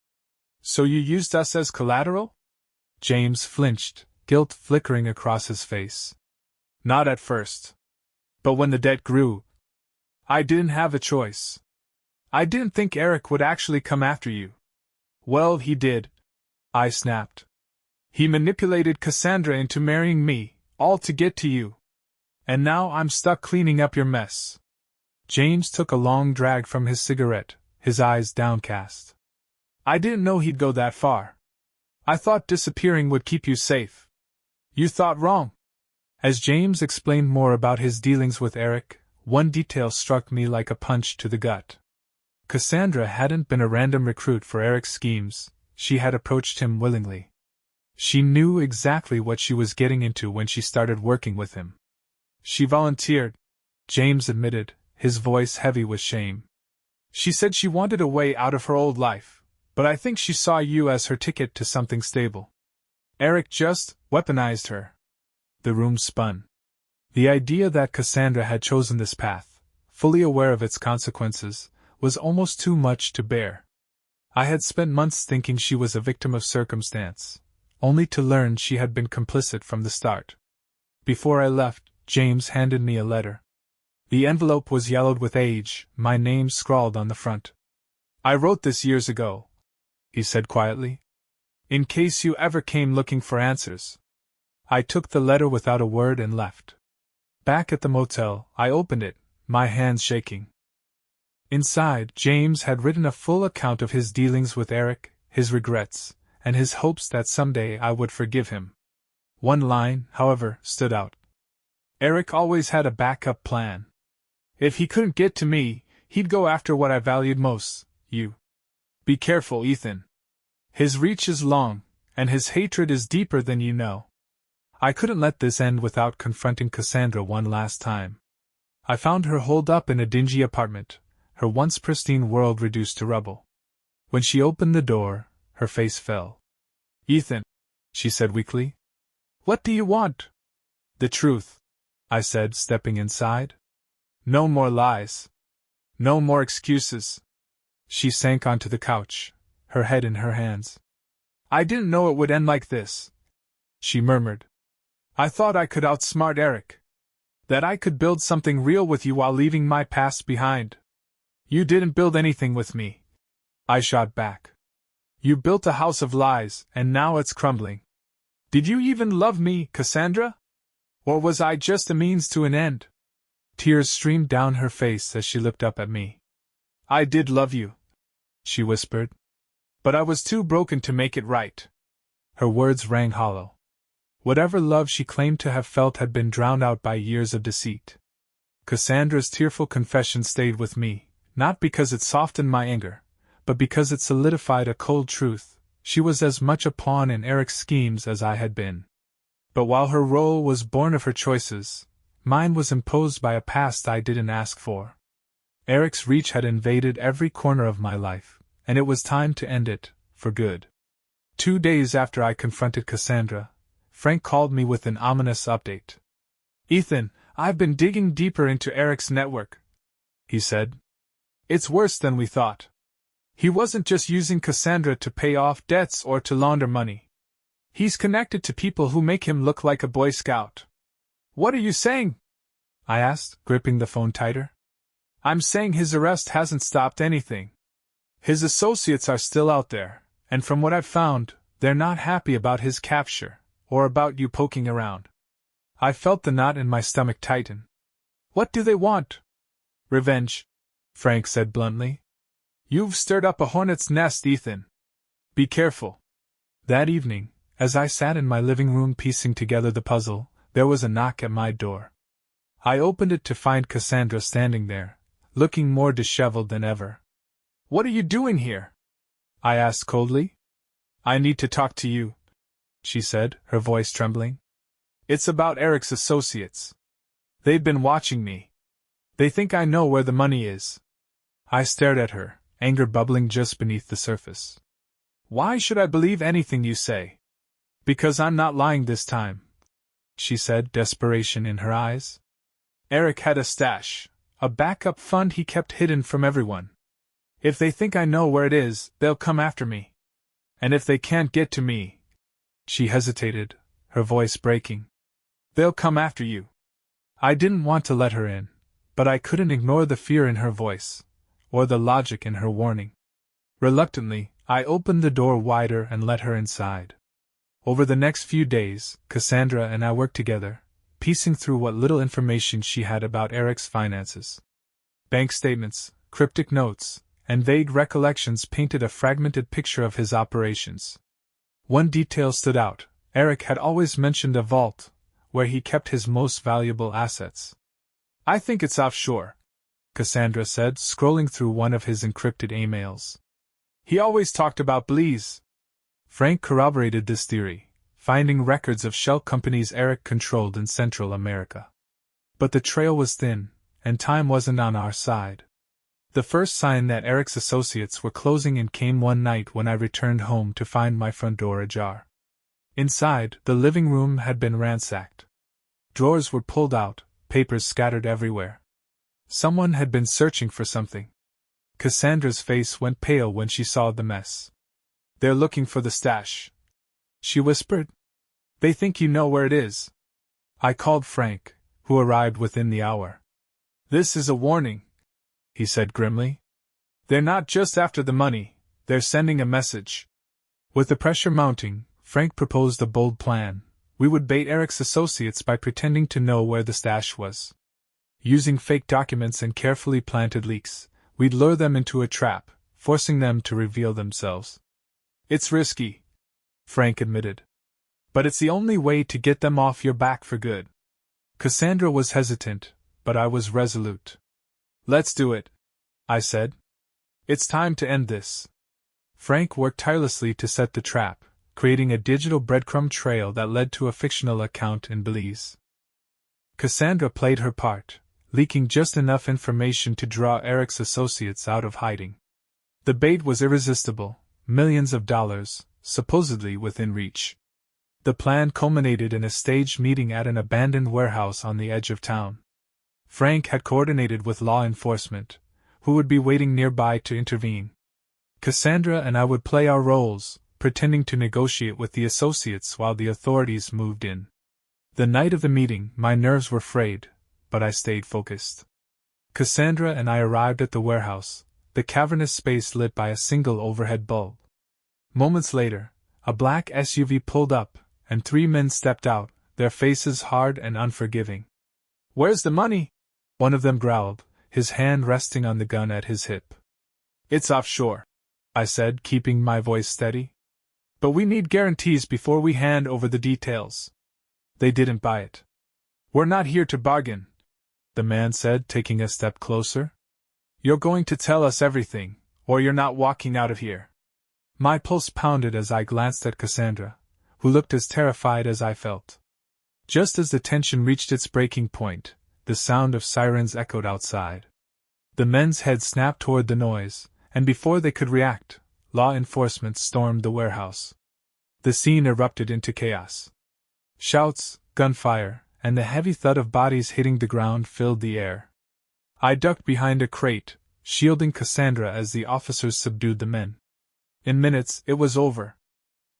"So you used us as collateral?" James flinched, guilt flickering across his face. "Not at first. But when the debt grew, I didn't have a choice. I didn't think Eric would actually come after you." "Well, he did," I snapped. "He manipulated Cassandra into marrying me, all to get to you. And now I'm stuck cleaning up your mess." James took a long drag from his cigarette, his eyes downcast. "I didn't know he'd go that far. I thought disappearing would keep you safe." "You thought wrong." As James explained more about his dealings with Eric, one detail struck me like a punch to the gut. Cassandra hadn't been a random recruit for Eric's schemes, she had approached him willingly. She knew exactly what she was getting into when she started working with him. "She volunteered," James admitted, his voice heavy with shame. "She said she wanted a way out of her old life, but I think she saw you as her ticket to something stable. Eric just weaponized her." The room spun. The idea that Cassandra had chosen this path, fully aware of its consequences, was almost too much to bear. I had spent months thinking she was a victim of circumstance, only to learn she had been complicit from the start. Before I left, James handed me a letter. The envelope was yellowed with age, my name scrawled on the front. "I wrote this years ago," he said quietly, "in case you ever came looking for answers." I took the letter without a word and left. Back at the motel, I opened it, my hands shaking. Inside, James had written a full account of his dealings with Eric, his regrets, and his hopes that someday I would forgive him. One line, however, stood out. "Eric always had a backup plan. If he couldn't get to me, he'd go after what I valued most, you. Be careful, Ethan. His reach is long, and his hatred is deeper than you know." I couldn't let this end without confronting Cassandra one last time. I found her holed up in a dingy apartment, her once pristine world reduced to rubble. When she opened the door, her face fell. "Ethan," she said weakly, "what do you want?" "The truth," I said, stepping inside. "No more lies. No more excuses." She sank onto the couch, her head in her hands. I didn't know it would end like this, she murmured. I thought I could outsmart Eric. That I could build something real with you while leaving my past behind. You didn't build anything with me, I shot back. You built a house of lies, and now it's crumbling. Did you even love me, Cassandra? Or was I just a means to an end? Tears streamed down her face as she looked up at me. I did love you, she whispered. But I was too broken to make it right. Her words rang hollow. Whatever love she claimed to have felt had been drowned out by years of deceit. Cassandra's tearful confession stayed with me, not because it softened my anger, but because it solidified a cold truth. She was as much a pawn in Eric's schemes as I had been. But while her role was born of her choices, mine was imposed by a past I didn't ask for. Eric's reach had invaded every corner of my life, and it was time to end it, for good. 2 days after I confronted Cassandra, Frank called me with an ominous update. Ethan, I've been digging deeper into Eric's network, he said. It's worse than we thought. He wasn't just using Cassandra to pay off debts or to launder money. He's connected to people who make him look like a Boy Scout. What are you saying? I asked, gripping the phone tighter. I'm saying his arrest hasn't stopped anything. His associates are still out there, and from what I've found, they're not happy about his capture, or about you poking around. I felt the knot in my stomach tighten. What do they want? Revenge, Frank said bluntly. You've stirred up a hornet's nest, Ethan. Be careful. That evening, as I sat in my living room piecing together the puzzle, there was a knock at my door. I opened it to find Cassandra standing there, looking more disheveled than ever. What are you doing here? I asked coldly. I need to talk to you, she said, her voice trembling. It's about Eric's associates. They've been watching me. They think I know where the money is. I stared at her, anger bubbling just beneath the surface. Why should I believe anything you say? Because I'm not lying this time, she said, desperation in her eyes. Eric had a stash, a backup fund he kept hidden from everyone. If they think I know where it is, they'll come after me. And if they can't get to me, she hesitated, her voice breaking, they'll come after you. I didn't want to let her in, but I couldn't ignore the fear in her voice, or the logic in her warning. Reluctantly, I opened the door wider and let her inside. Over the next few days, Cassandra and I worked together, piecing through what little information she had about Eric's finances. Bank statements, cryptic notes, and vague recollections painted a fragmented picture of his operations. One detail stood out. Eric had always mentioned a vault, where he kept his most valuable assets. I think it's offshore, Cassandra said, scrolling through one of his encrypted emails. He always talked about Belize. Frank corroborated this theory, finding records of shell companies Eric controlled in Central America. But the trail was thin, and time wasn't on our side. The first sign that Eric's associates were closing in came one night when I returned home to find my front door ajar. Inside, the living room had been ransacked. Drawers were pulled out, papers scattered everywhere. Someone had been searching for something. Cassandra's face went pale when she saw the mess. They're looking for the stash, she whispered. They think you know where it is. I called Frank, who arrived within the hour. This is a warning, he said grimly. They're not just after the money, they're sending a message. With the pressure mounting, Frank proposed a bold plan. We would bait Eric's associates by pretending to know where the stash was. Using fake documents and carefully planted leaks, we'd lure them into a trap, forcing them to reveal themselves. It's risky, Frank admitted. But it's the only way to get them off your back for good. Cassandra was hesitant, but I was resolute. Let's do it, I said. It's time to end this. Frank worked tirelessly to set the trap, creating a digital breadcrumb trail that led to a fictional account in Belize. Cassandra played her part, leaking just enough information to draw Eric's associates out of hiding. The bait was irresistible, millions of dollars, supposedly within reach. The plan culminated in a staged meeting at an abandoned warehouse on the edge of town. Frank had coordinated with law enforcement, who would be waiting nearby to intervene. Cassandra and I would play our roles, pretending to negotiate with the associates while the authorities moved in. The night of the meeting, my nerves were frayed, but I stayed focused. Cassandra and I arrived at the warehouse, the cavernous space lit by a single overhead bulb. Moments later, a black SUV pulled up, and 3 men stepped out, their faces hard and unforgiving. "Where's the money?" one of them growled, his hand resting on the gun at his hip. "It's offshore," I said, keeping my voice steady. "But we need guarantees before we hand over the details." They didn't buy it. "We're not here to bargain," the man said, taking a step closer. "You're going to tell us everything, or you're not walking out of here." My pulse pounded as I glanced at Cassandra, who looked as terrified as I felt. Just as the tension reached its breaking point, the sound of sirens echoed outside. The men's heads snapped toward the noise, and before they could react, law enforcement stormed the warehouse. The scene erupted into chaos. Shouts, gunfire, and the heavy thud of bodies hitting the ground filled the air. I ducked behind a crate, shielding Cassandra as the officers subdued the men. In minutes, it was over.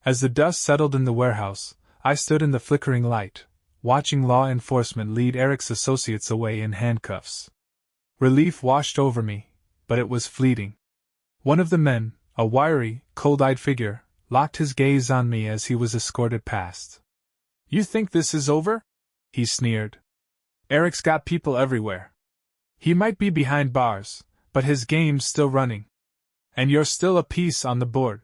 As the dust settled in the warehouse, I stood in the flickering light, watching law enforcement lead Eric's associates away in handcuffs. Relief washed over me, but it was fleeting. One of the men, a wiry, cold-eyed figure, locked his gaze on me as he was escorted past. "You think this is over?" he sneered. "Eric's got people everywhere. He might be behind bars, but his game's still running. And you're still a piece on the board."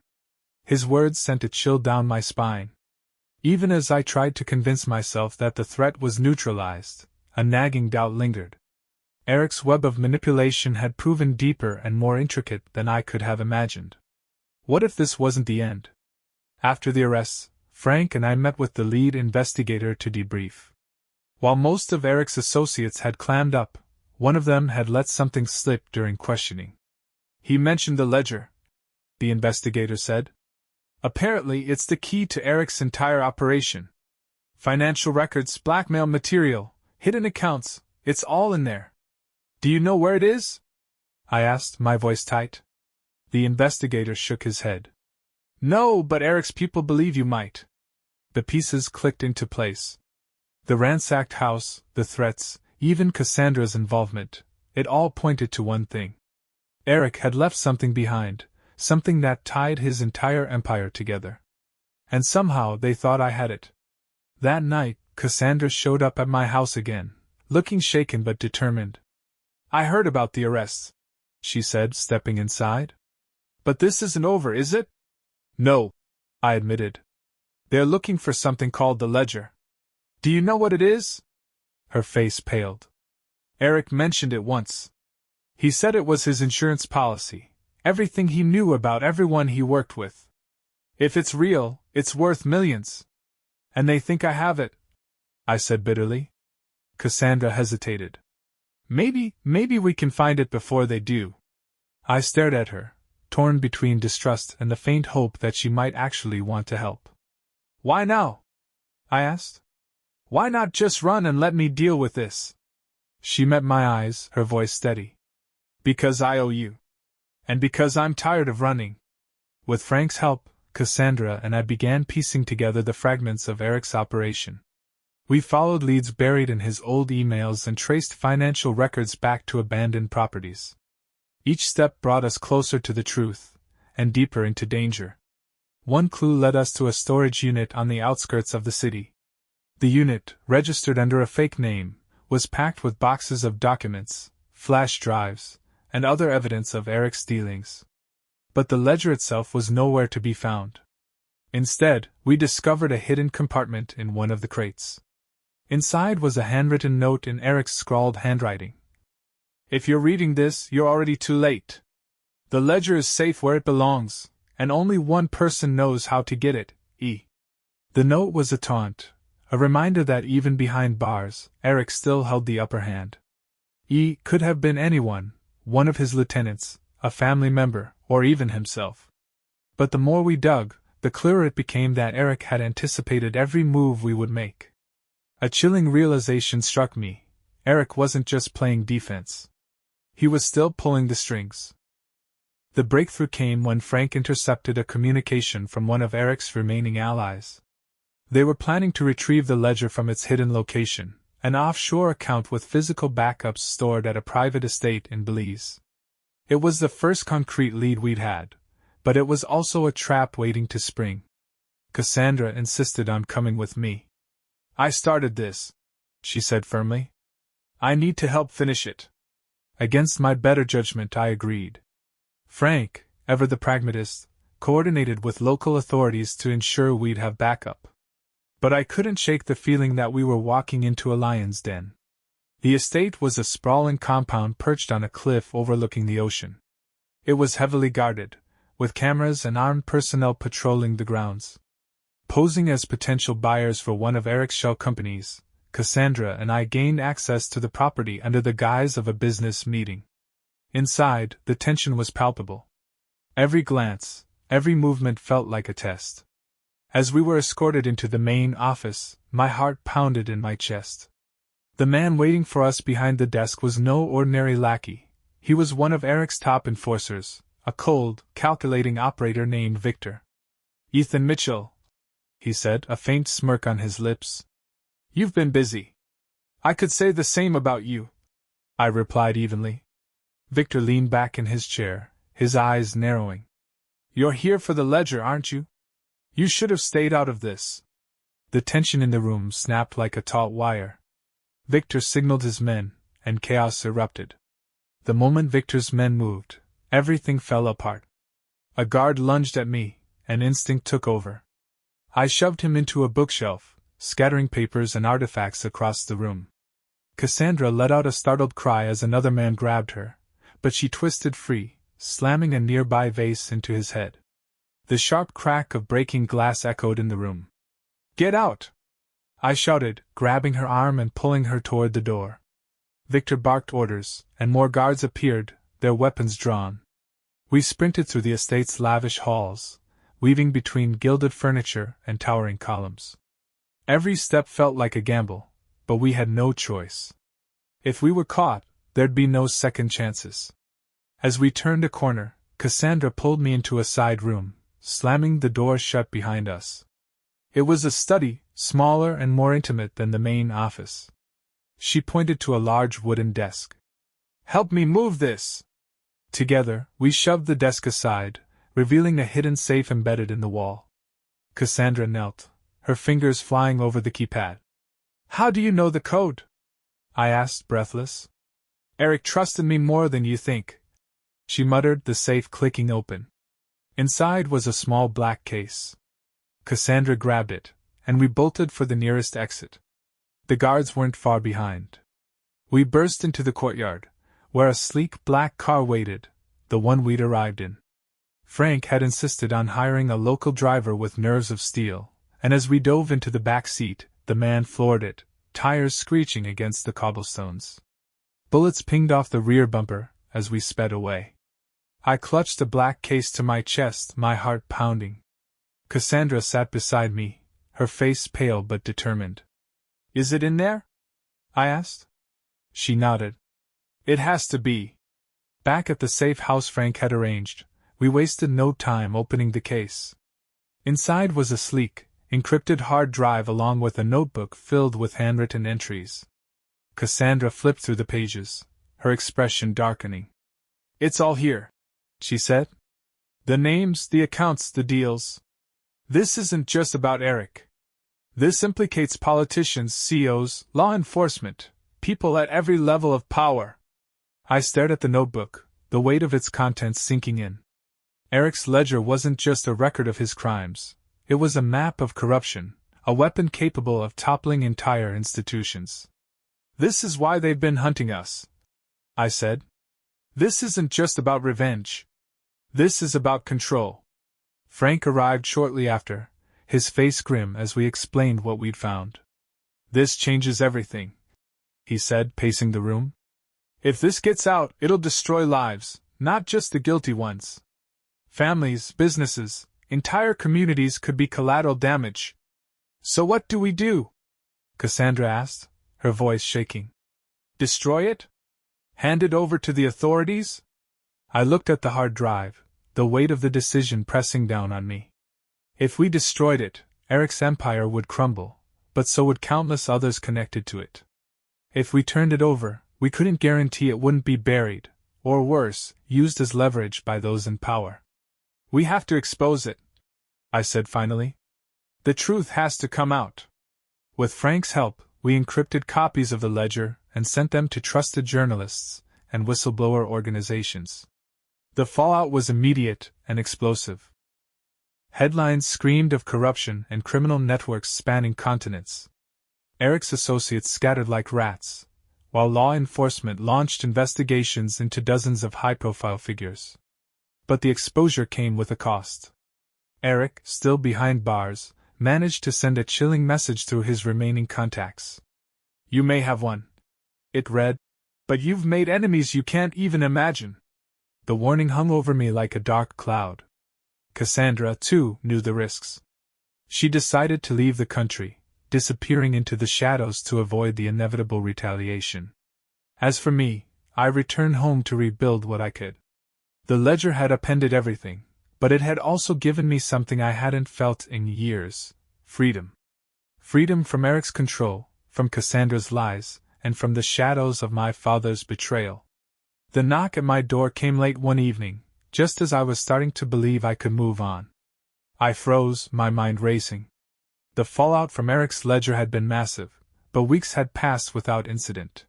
His words sent a chill down my spine. Even as I tried to convince myself that the threat was neutralized, a nagging doubt lingered. Eric's web of manipulation had proven deeper and more intricate than I could have imagined. What if this wasn't the end? After the arrests, Frank and I met with the lead investigator to debrief. While most of Eric's associates had clammed up, one of them had let something slip during questioning. "He mentioned the ledger," the investigator said. "Apparently it's the key to Eric's entire operation. Financial records, blackmail material, hidden accounts, it's all in there. Do you know where it is?" I asked, my voice tight. The investigator shook his head. "No, but Eric's people believe you might." The pieces clicked into place. The ransacked house, the threats, even Cassandra's involvement, it all pointed to one thing. Eric had left something behind, something that tied his entire empire together. And somehow they thought I had it. That night, Cassandra showed up at my house again, looking shaken but determined. "I heard about the arrests," she said, stepping inside. "But this isn't over, is it?" "No," I admitted. "They're looking for something called the ledger. Do you know what it is?" Her face paled. "Eric mentioned it once. He said it was his insurance policy, everything he knew about everyone he worked with. If it's real, it's worth millions. And they think I have it," I said bitterly. Cassandra hesitated. Maybe we can find it before they do." I stared at her, torn between distrust and the faint hope that she might actually want to help. "Why now?" I asked. "Why not just run and let me deal with this?" She met my eyes, her voice steady. "Because I owe you. And because I'm tired of running." With Frank's help, Cassandra and I began piecing together the fragments of Eric's operation. We followed leads buried in his old emails and traced financial records back to abandoned properties. Each step brought us closer to the truth, and deeper into danger. One clue led us to a storage unit on the outskirts of the city. The unit, registered under a fake name, was packed with boxes of documents, flash drives, and other evidence of Eric's dealings. But the ledger itself was nowhere to be found. Instead, we discovered a hidden compartment in one of the crates. Inside was a handwritten note in Eric's scrawled handwriting. "If you're reading this, you're already too late. The ledger is safe where it belongs, and only one person knows how to get it, E." The note was a taunt, a reminder that even behind bars, Eric still held the upper hand. E could have been anyone, one of his lieutenants, a family member, or even himself. But the more we dug, the clearer it became that Eric had anticipated every move we would make. A chilling realization struck me. Eric wasn't just playing defense. He was still pulling the strings. The breakthrough came when Frank intercepted a communication from one of Eric's remaining allies. They were planning to retrieve the ledger from its hidden location, an offshore account with physical backups stored at a private estate in Belize. It was the first concrete lead we'd had, but it was also a trap waiting to spring. Cassandra insisted on coming with me. "I started this," she said firmly. "I need to help finish it." Against my better judgment, I agreed. Frank, ever the pragmatist, coordinated with local authorities to ensure we'd have backup. But I couldn't shake the feeling that we were walking into a lion's den. The estate was a sprawling compound perched on a cliff overlooking the ocean. It was heavily guarded, with cameras and armed personnel patrolling the grounds. Posing as potential buyers for one of Eric's shell companies, Cassandra and I gained access to the property under the guise of a business meeting. Inside, the tension was palpable. Every glance, every movement felt like a test. As we were escorted into the main office, my heart pounded in my chest. The man waiting for us behind the desk was no ordinary lackey. He was one of Eric's top enforcers, a cold, calculating operator named Victor. "Ethan Mitchell," he said, a faint smirk on his lips. "You've been busy." "I could say the same about you," I replied evenly. Victor leaned back in his chair, his eyes narrowing. "You're here for the ledger, aren't you? You should have stayed out of this." The tension in the room snapped like a taut wire. Victor signaled his men, and chaos erupted. The moment Victor's men moved, everything fell apart. A guard lunged at me, and instinct took over. I shoved him into a bookshelf, scattering papers and artifacts across the room. Cassandra let out a startled cry as another man grabbed her, but she twisted free, slamming a nearby vase into his head. The sharp crack of breaking glass echoed in the room. "Get out!" I shouted, grabbing her arm and pulling her toward the door. Victor barked orders, and more guards appeared, their weapons drawn. We sprinted through the estate's lavish halls, weaving between gilded furniture and towering columns. Every step felt like a gamble, but we had no choice. If we were caught, there'd be no second chances. As we turned a corner, Cassandra pulled me into a side room, slamming the door shut behind us. It was a study, smaller and more intimate than the main office. She pointed to a large wooden desk. "Help me move this!" Together, we shoved the desk aside, revealing a hidden safe embedded in the wall. Cassandra knelt, her fingers flying over the keypad. "How do you know the code?" I asked, breathless. "Eric trusted me more than you think," she muttered, the safe clicking open. Inside was a small black case. Cassandra grabbed it, and we bolted for the nearest exit. The guards weren't far behind. We burst into the courtyard, where a sleek black car waited, the one we'd arrived in. Frank had insisted on hiring a local driver with nerves of steel, and as we dove into the back seat, the man floored it, tires screeching against the cobblestones. Bullets pinged off the rear bumper as we sped away. I clutched the black case to my chest, my heart pounding. Cassandra sat beside me, her face pale but determined. "Is it in there?" I asked. She nodded. "It has to be." Back at the safe house Frank had arranged, we wasted no time opening the case. Inside was a sleek, encrypted hard drive along with a notebook filled with handwritten entries. Cassandra flipped through the pages, her expression darkening. "It's all here," she said. "The names, the accounts, the deals. This isn't just about Eric. This implicates politicians, CEOs, law enforcement, people at every level of power." I stared at the notebook, the weight of its contents sinking in. Eric's ledger wasn't just a record of his crimes, it was a map of corruption, a weapon capable of toppling entire institutions. "This is why they've been hunting us," I said. "This isn't just about revenge. This is about control." Frank arrived shortly after, his face grim as we explained what we'd found. "This changes everything," he said, pacing the room. "If this gets out, it'll destroy lives, not just the guilty ones. Families, businesses, entire communities could be collateral damage." "So what do we do?" Cassandra asked, her voice shaking. "Destroy it? Hand it over to the authorities?" I looked at the hard drive, the weight of the decision pressing down on me. If we destroyed it, Eric's empire would crumble, but so would countless others connected to it. If we turned it over, we couldn't guarantee it wouldn't be buried, or worse, used as leverage by those in power. We have to expose it, I said finally. The truth has to come out. With Frank's help, we encrypted copies of the ledger and sent them to trusted journalists and whistleblower organizations. The fallout was immediate and explosive. Headlines screamed of corruption and criminal networks spanning continents. Eric's associates scattered like rats, while law enforcement launched investigations into dozens of high-profile figures. But the exposure came with a cost. Eric, still behind bars, managed to send a chilling message through his remaining contacts. "You may have won," it read, "but you've made enemies you can't even imagine." The warning hung over me like a dark cloud. Cassandra, too, knew the risks. She decided to leave the country, disappearing into the shadows to avoid the inevitable retaliation. As for me, I returned home to rebuild what I could. The ledger had upended everything, but it had also given me something I hadn't felt in years: freedom. Freedom from Eric's control, from Cassandra's lies, and from the shadows of my father's betrayal. The knock at my door came late one evening, just as I was starting to believe I could move on. I froze, my mind racing. The fallout from Eric's ledger had been massive, but weeks had passed without incident.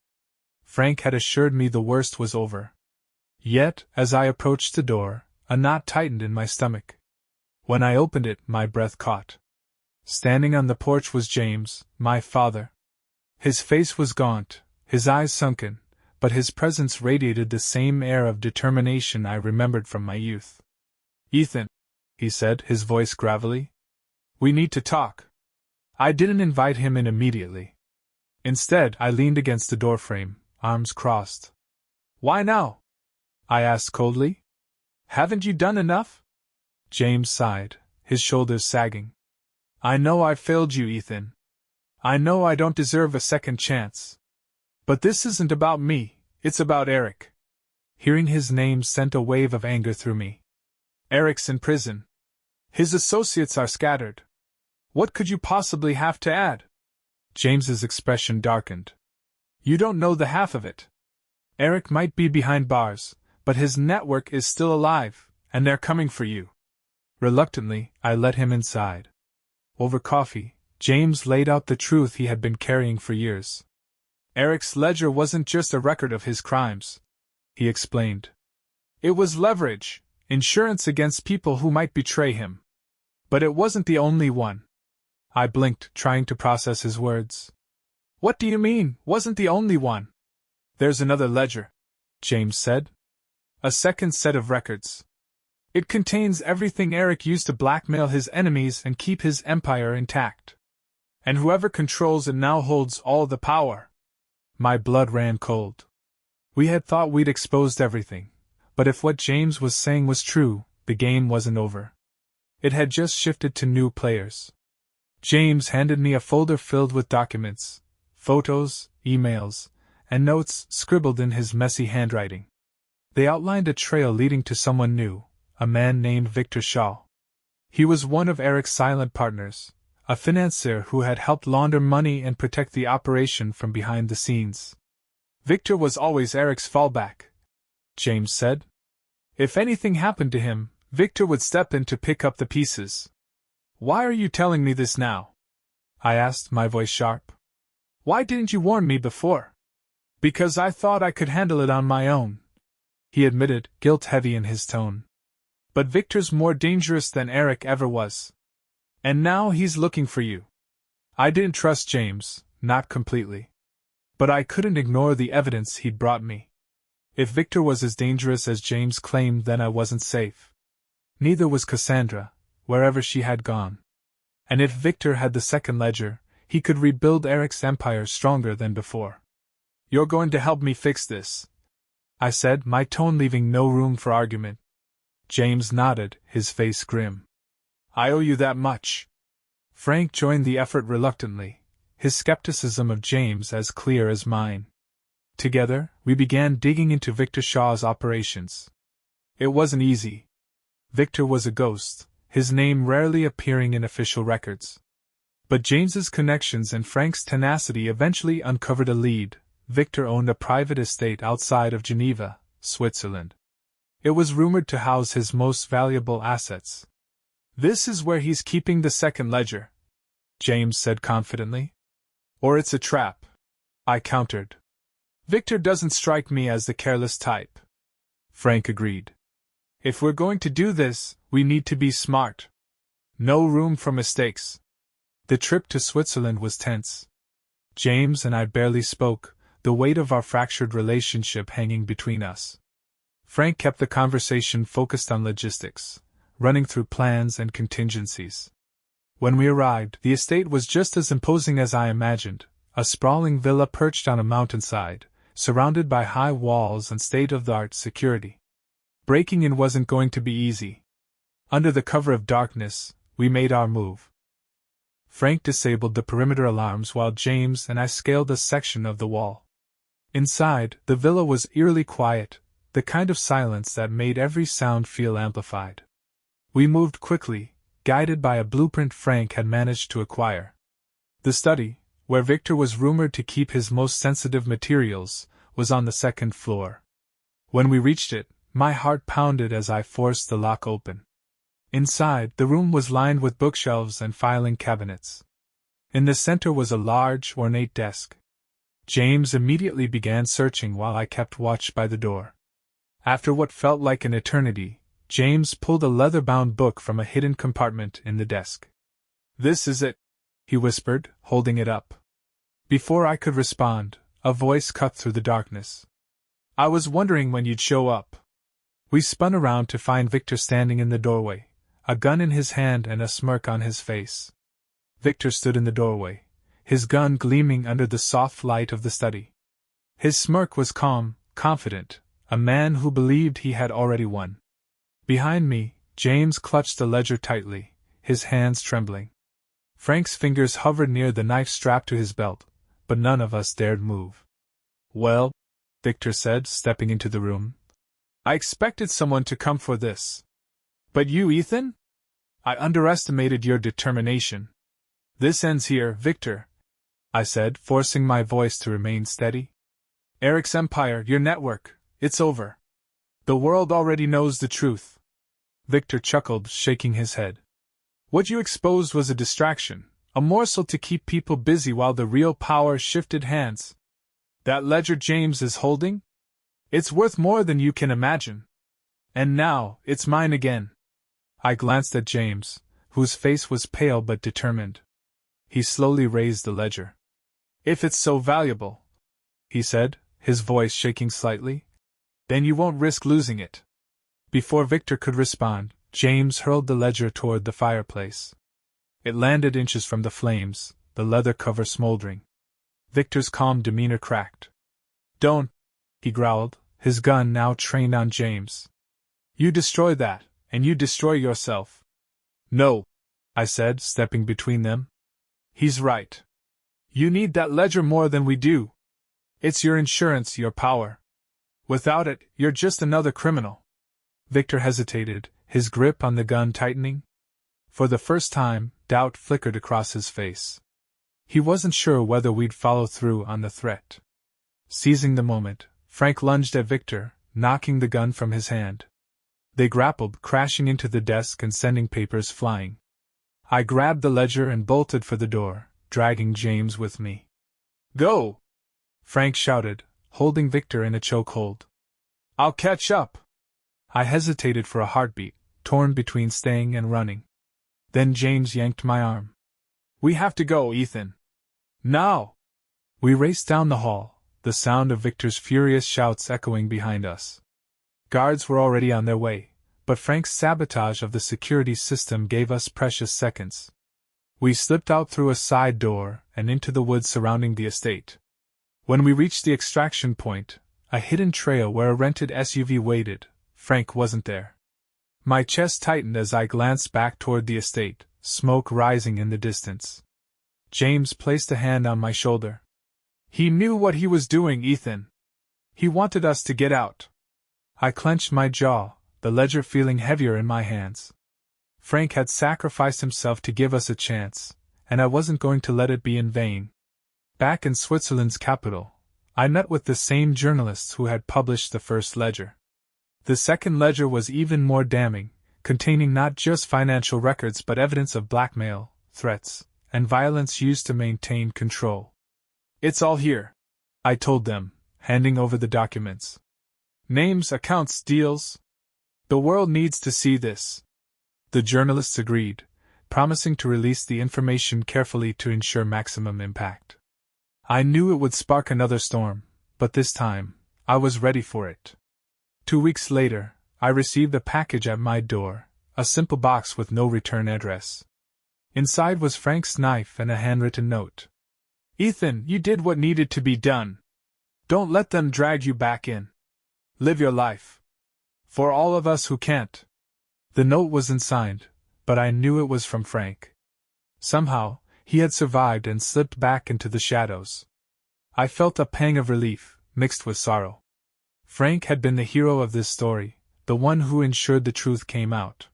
Frank had assured me the worst was over. Yet, as I approached the door, a knot tightened in my stomach. When I opened it, my breath caught. Standing on the porch was James, my father. His face was gaunt, his eyes sunken, but his presence radiated the same air of determination I remembered from my youth. "Ethan," he said, his voice gravelly, "we need to talk." I didn't invite him in immediately. Instead, I leaned against the doorframe, arms crossed. "Why now?" I asked coldly. "Haven't you done enough?" James sighed, his shoulders sagging. "I know I've failed you, Ethan. I know I don't deserve a second chance. But this isn't about me, it's about Eric." Hearing his name sent a wave of anger through me. "Eric's in prison. His associates are scattered. What could you possibly have to add?" James's expression darkened. "You don't know the half of it. Eric might be behind bars, but his network is still alive, and they're coming for you." Reluctantly, I let him inside. Over coffee, James laid out the truth he had been carrying for years. "Eric's ledger wasn't just a record of his crimes," he explained. "It was leverage, insurance against people who might betray him. But it wasn't the only one." I blinked, trying to process his words. "What do you mean, wasn't the only one?" "There's another ledger," James said. "A second set of records. It contains everything Eric used to blackmail his enemies and keep his empire intact. And whoever controls it now holds all the power." My blood ran cold. We had thought we'd exposed everything, but if what James was saying was true, the game wasn't over. It had just shifted to new players. James handed me a folder filled with documents, photos, emails, and notes scribbled in his messy handwriting. They outlined a trail leading to someone new, a man named Victor Shaw. He was one of Eric's silent partners, a financier who had helped launder money and protect the operation from behind the scenes. "Victor was always Eric's fallback," James said. "If anything happened to him, Victor would step in to pick up the pieces." "Why are you telling me this now?" I asked, my voice sharp. "Why didn't you warn me before?" "Because I thought I could handle it on my own," he admitted, guilt heavy in his tone. "But Victor's more dangerous than Eric ever was. And now he's looking for you." I didn't trust James, not completely. But I couldn't ignore the evidence he'd brought me. If Victor was as dangerous as James claimed, then I wasn't safe. Neither was Cassandra, wherever she had gone. And if Victor had the second ledger, he could rebuild Eric's empire stronger than before. "You're going to help me fix this," I said, my tone leaving no room for argument. James nodded, his face grim. "I owe you that much." Frank joined the effort reluctantly, his skepticism of James as clear as mine. Together, we began digging into Victor Shaw's operations. It wasn't easy. Victor was a ghost, his name rarely appearing in official records. But James's connections and Frank's tenacity eventually uncovered a lead. Victor owned a private estate outside of Geneva, Switzerland. It was rumored to house his most valuable assets. "This is where he's keeping the second ledger," James said confidently. "Or it's a trap," I countered. "Victor doesn't strike me as the careless type," Frank agreed. "If we're going to do this, we need to be smart. No room for mistakes." The trip to Switzerland was tense. James and I barely spoke, the weight of our fractured relationship hanging between us. Frank kept the conversation focused on logistics, running through plans and contingencies. When we arrived, the estate was just as imposing as I imagined, a sprawling villa perched on a mountainside, surrounded by high walls and state-of-the-art security. Breaking in wasn't going to be easy. Under the cover of darkness, we made our move. Frank disabled the perimeter alarms while James and I scaled a section of the wall. Inside, the villa was eerily quiet, the kind of silence that made every sound feel amplified. We moved quickly, guided by a blueprint Frank had managed to acquire. The study, where Victor was rumored to keep his most sensitive materials, was on the second floor. When we reached it, my heart pounded as I forced the lock open. Inside, the room was lined with bookshelves and filing cabinets. In the center was a large, ornate desk. James immediately began searching while I kept watch by the door. After what felt like an eternity, James pulled a leather-bound book from a hidden compartment in the desk. "This is it," he whispered, holding it up. Before I could respond, a voice cut through the darkness. "I was wondering when you'd show up." We spun around to find Victor standing in the doorway, a gun in his hand and a smirk on his face. Victor stood in the doorway, his gun gleaming under the soft light of the study. His smirk was calm, confident, a man who believed he had already won. Behind me, James clutched the ledger tightly, his hands trembling. Frank's fingers hovered near the knife strapped to his belt, but none of us dared move. "Well," Victor said, stepping into the room, "I expected someone to come for this. But you, Ethan? I underestimated your determination." "This ends here, Victor," I said, forcing my voice to remain steady. "Eric's empire, your network, it's over. The world already knows the truth." Victor chuckled, shaking his head. "What you exposed was a distraction, a morsel to keep people busy while the real power shifted hands. That ledger James is holding? It's worth more than you can imagine. And now, it's mine again." I glanced at James, whose face was pale but determined. He slowly raised the ledger. "If it's so valuable," he said, his voice shaking slightly, "then you won't risk losing it." Before Victor could respond, James hurled the ledger toward the fireplace. It landed inches from the flames, the leather cover smoldering. Victor's calm demeanor cracked. "Don't," he growled, his gun now trained on James. "You destroy that, and you destroy yourself." "No," I said, stepping between them. "He's right. You need that ledger more than we do. It's your insurance, your power. Without it, you're just another criminal." Victor hesitated, his grip on the gun tightening. For the first time, doubt flickered across his face. He wasn't sure whether we'd follow through on the threat. Seizing the moment, Frank lunged at Victor, knocking the gun from his hand. They grappled, crashing into the desk and sending papers flying. I grabbed the ledger and bolted for the door, dragging James with me. "Go!" Frank shouted, holding Victor in a chokehold. "I'll catch up." I hesitated for a heartbeat, torn between staying and running. Then James yanked my arm. "We have to go, Ethan. Now!" We raced down the hall, the sound of Victor's furious shouts echoing behind us. Guards were already on their way, but Frank's sabotage of the security system gave us precious seconds. We slipped out through a side door and into the woods surrounding the estate. When we reached the extraction point, a hidden trail where a rented SUV waited, Frank wasn't there. My chest tightened as I glanced back toward the estate, smoke rising in the distance. James placed a hand on my shoulder. "He knew what he was doing, Ethan. He wanted us to get out." I clenched my jaw, the ledger feeling heavier in my hands. Frank had sacrificed himself to give us a chance, and I wasn't going to let it be in vain. Back in Switzerland's capital, I met with the same journalists who had published the first ledger. The second ledger was even more damning, containing not just financial records but evidence of blackmail, threats, and violence used to maintain control. "It's all here," I told them, handing over the documents. "Names, accounts, deals. The world needs to see this." The journalists agreed, promising to release the information carefully to ensure maximum impact. I knew it would spark another storm, but this time, I was ready for it. 2 weeks later, I received a package at my door, a simple box with no return address. Inside was Frank's knife and a handwritten note. "Ethan, you did what needed to be done. Don't let them drag you back in. Live your life. For all of us who can't." The note wasn't signed, but I knew it was from Frank. Somehow, he had survived and slipped back into the shadows. I felt a pang of relief, mixed with sorrow. Frank had been the hero of this story, the one who ensured the truth came out.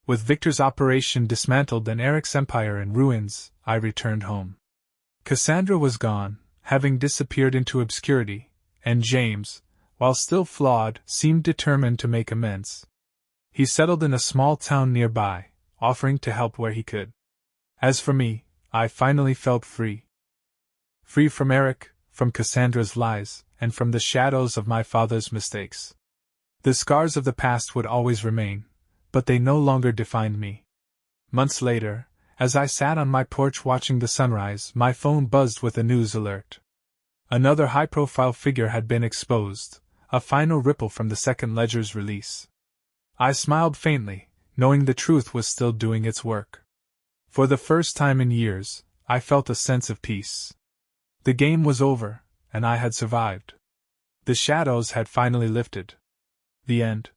With Victor's operation dismantled and Eric's empire in ruins, I returned home. Cassandra was gone, having disappeared into obscurity, and James, while still flawed, seemed determined to make amends. He settled in a small town nearby, offering to help where he could. As for me, I finally felt free. Free from Eric, from Cassandra's lies, and from the shadows of my father's mistakes. The scars of the past would always remain, but they no longer defined me. Months later, as I sat on my porch watching the sunrise, my phone buzzed with a news alert. Another high-profile figure had been exposed, a final ripple from the second ledger's release. I smiled faintly, knowing the truth was still doing its work. For the first time in years, I felt a sense of peace. The game was over, and I had survived. The shadows had finally lifted. The end.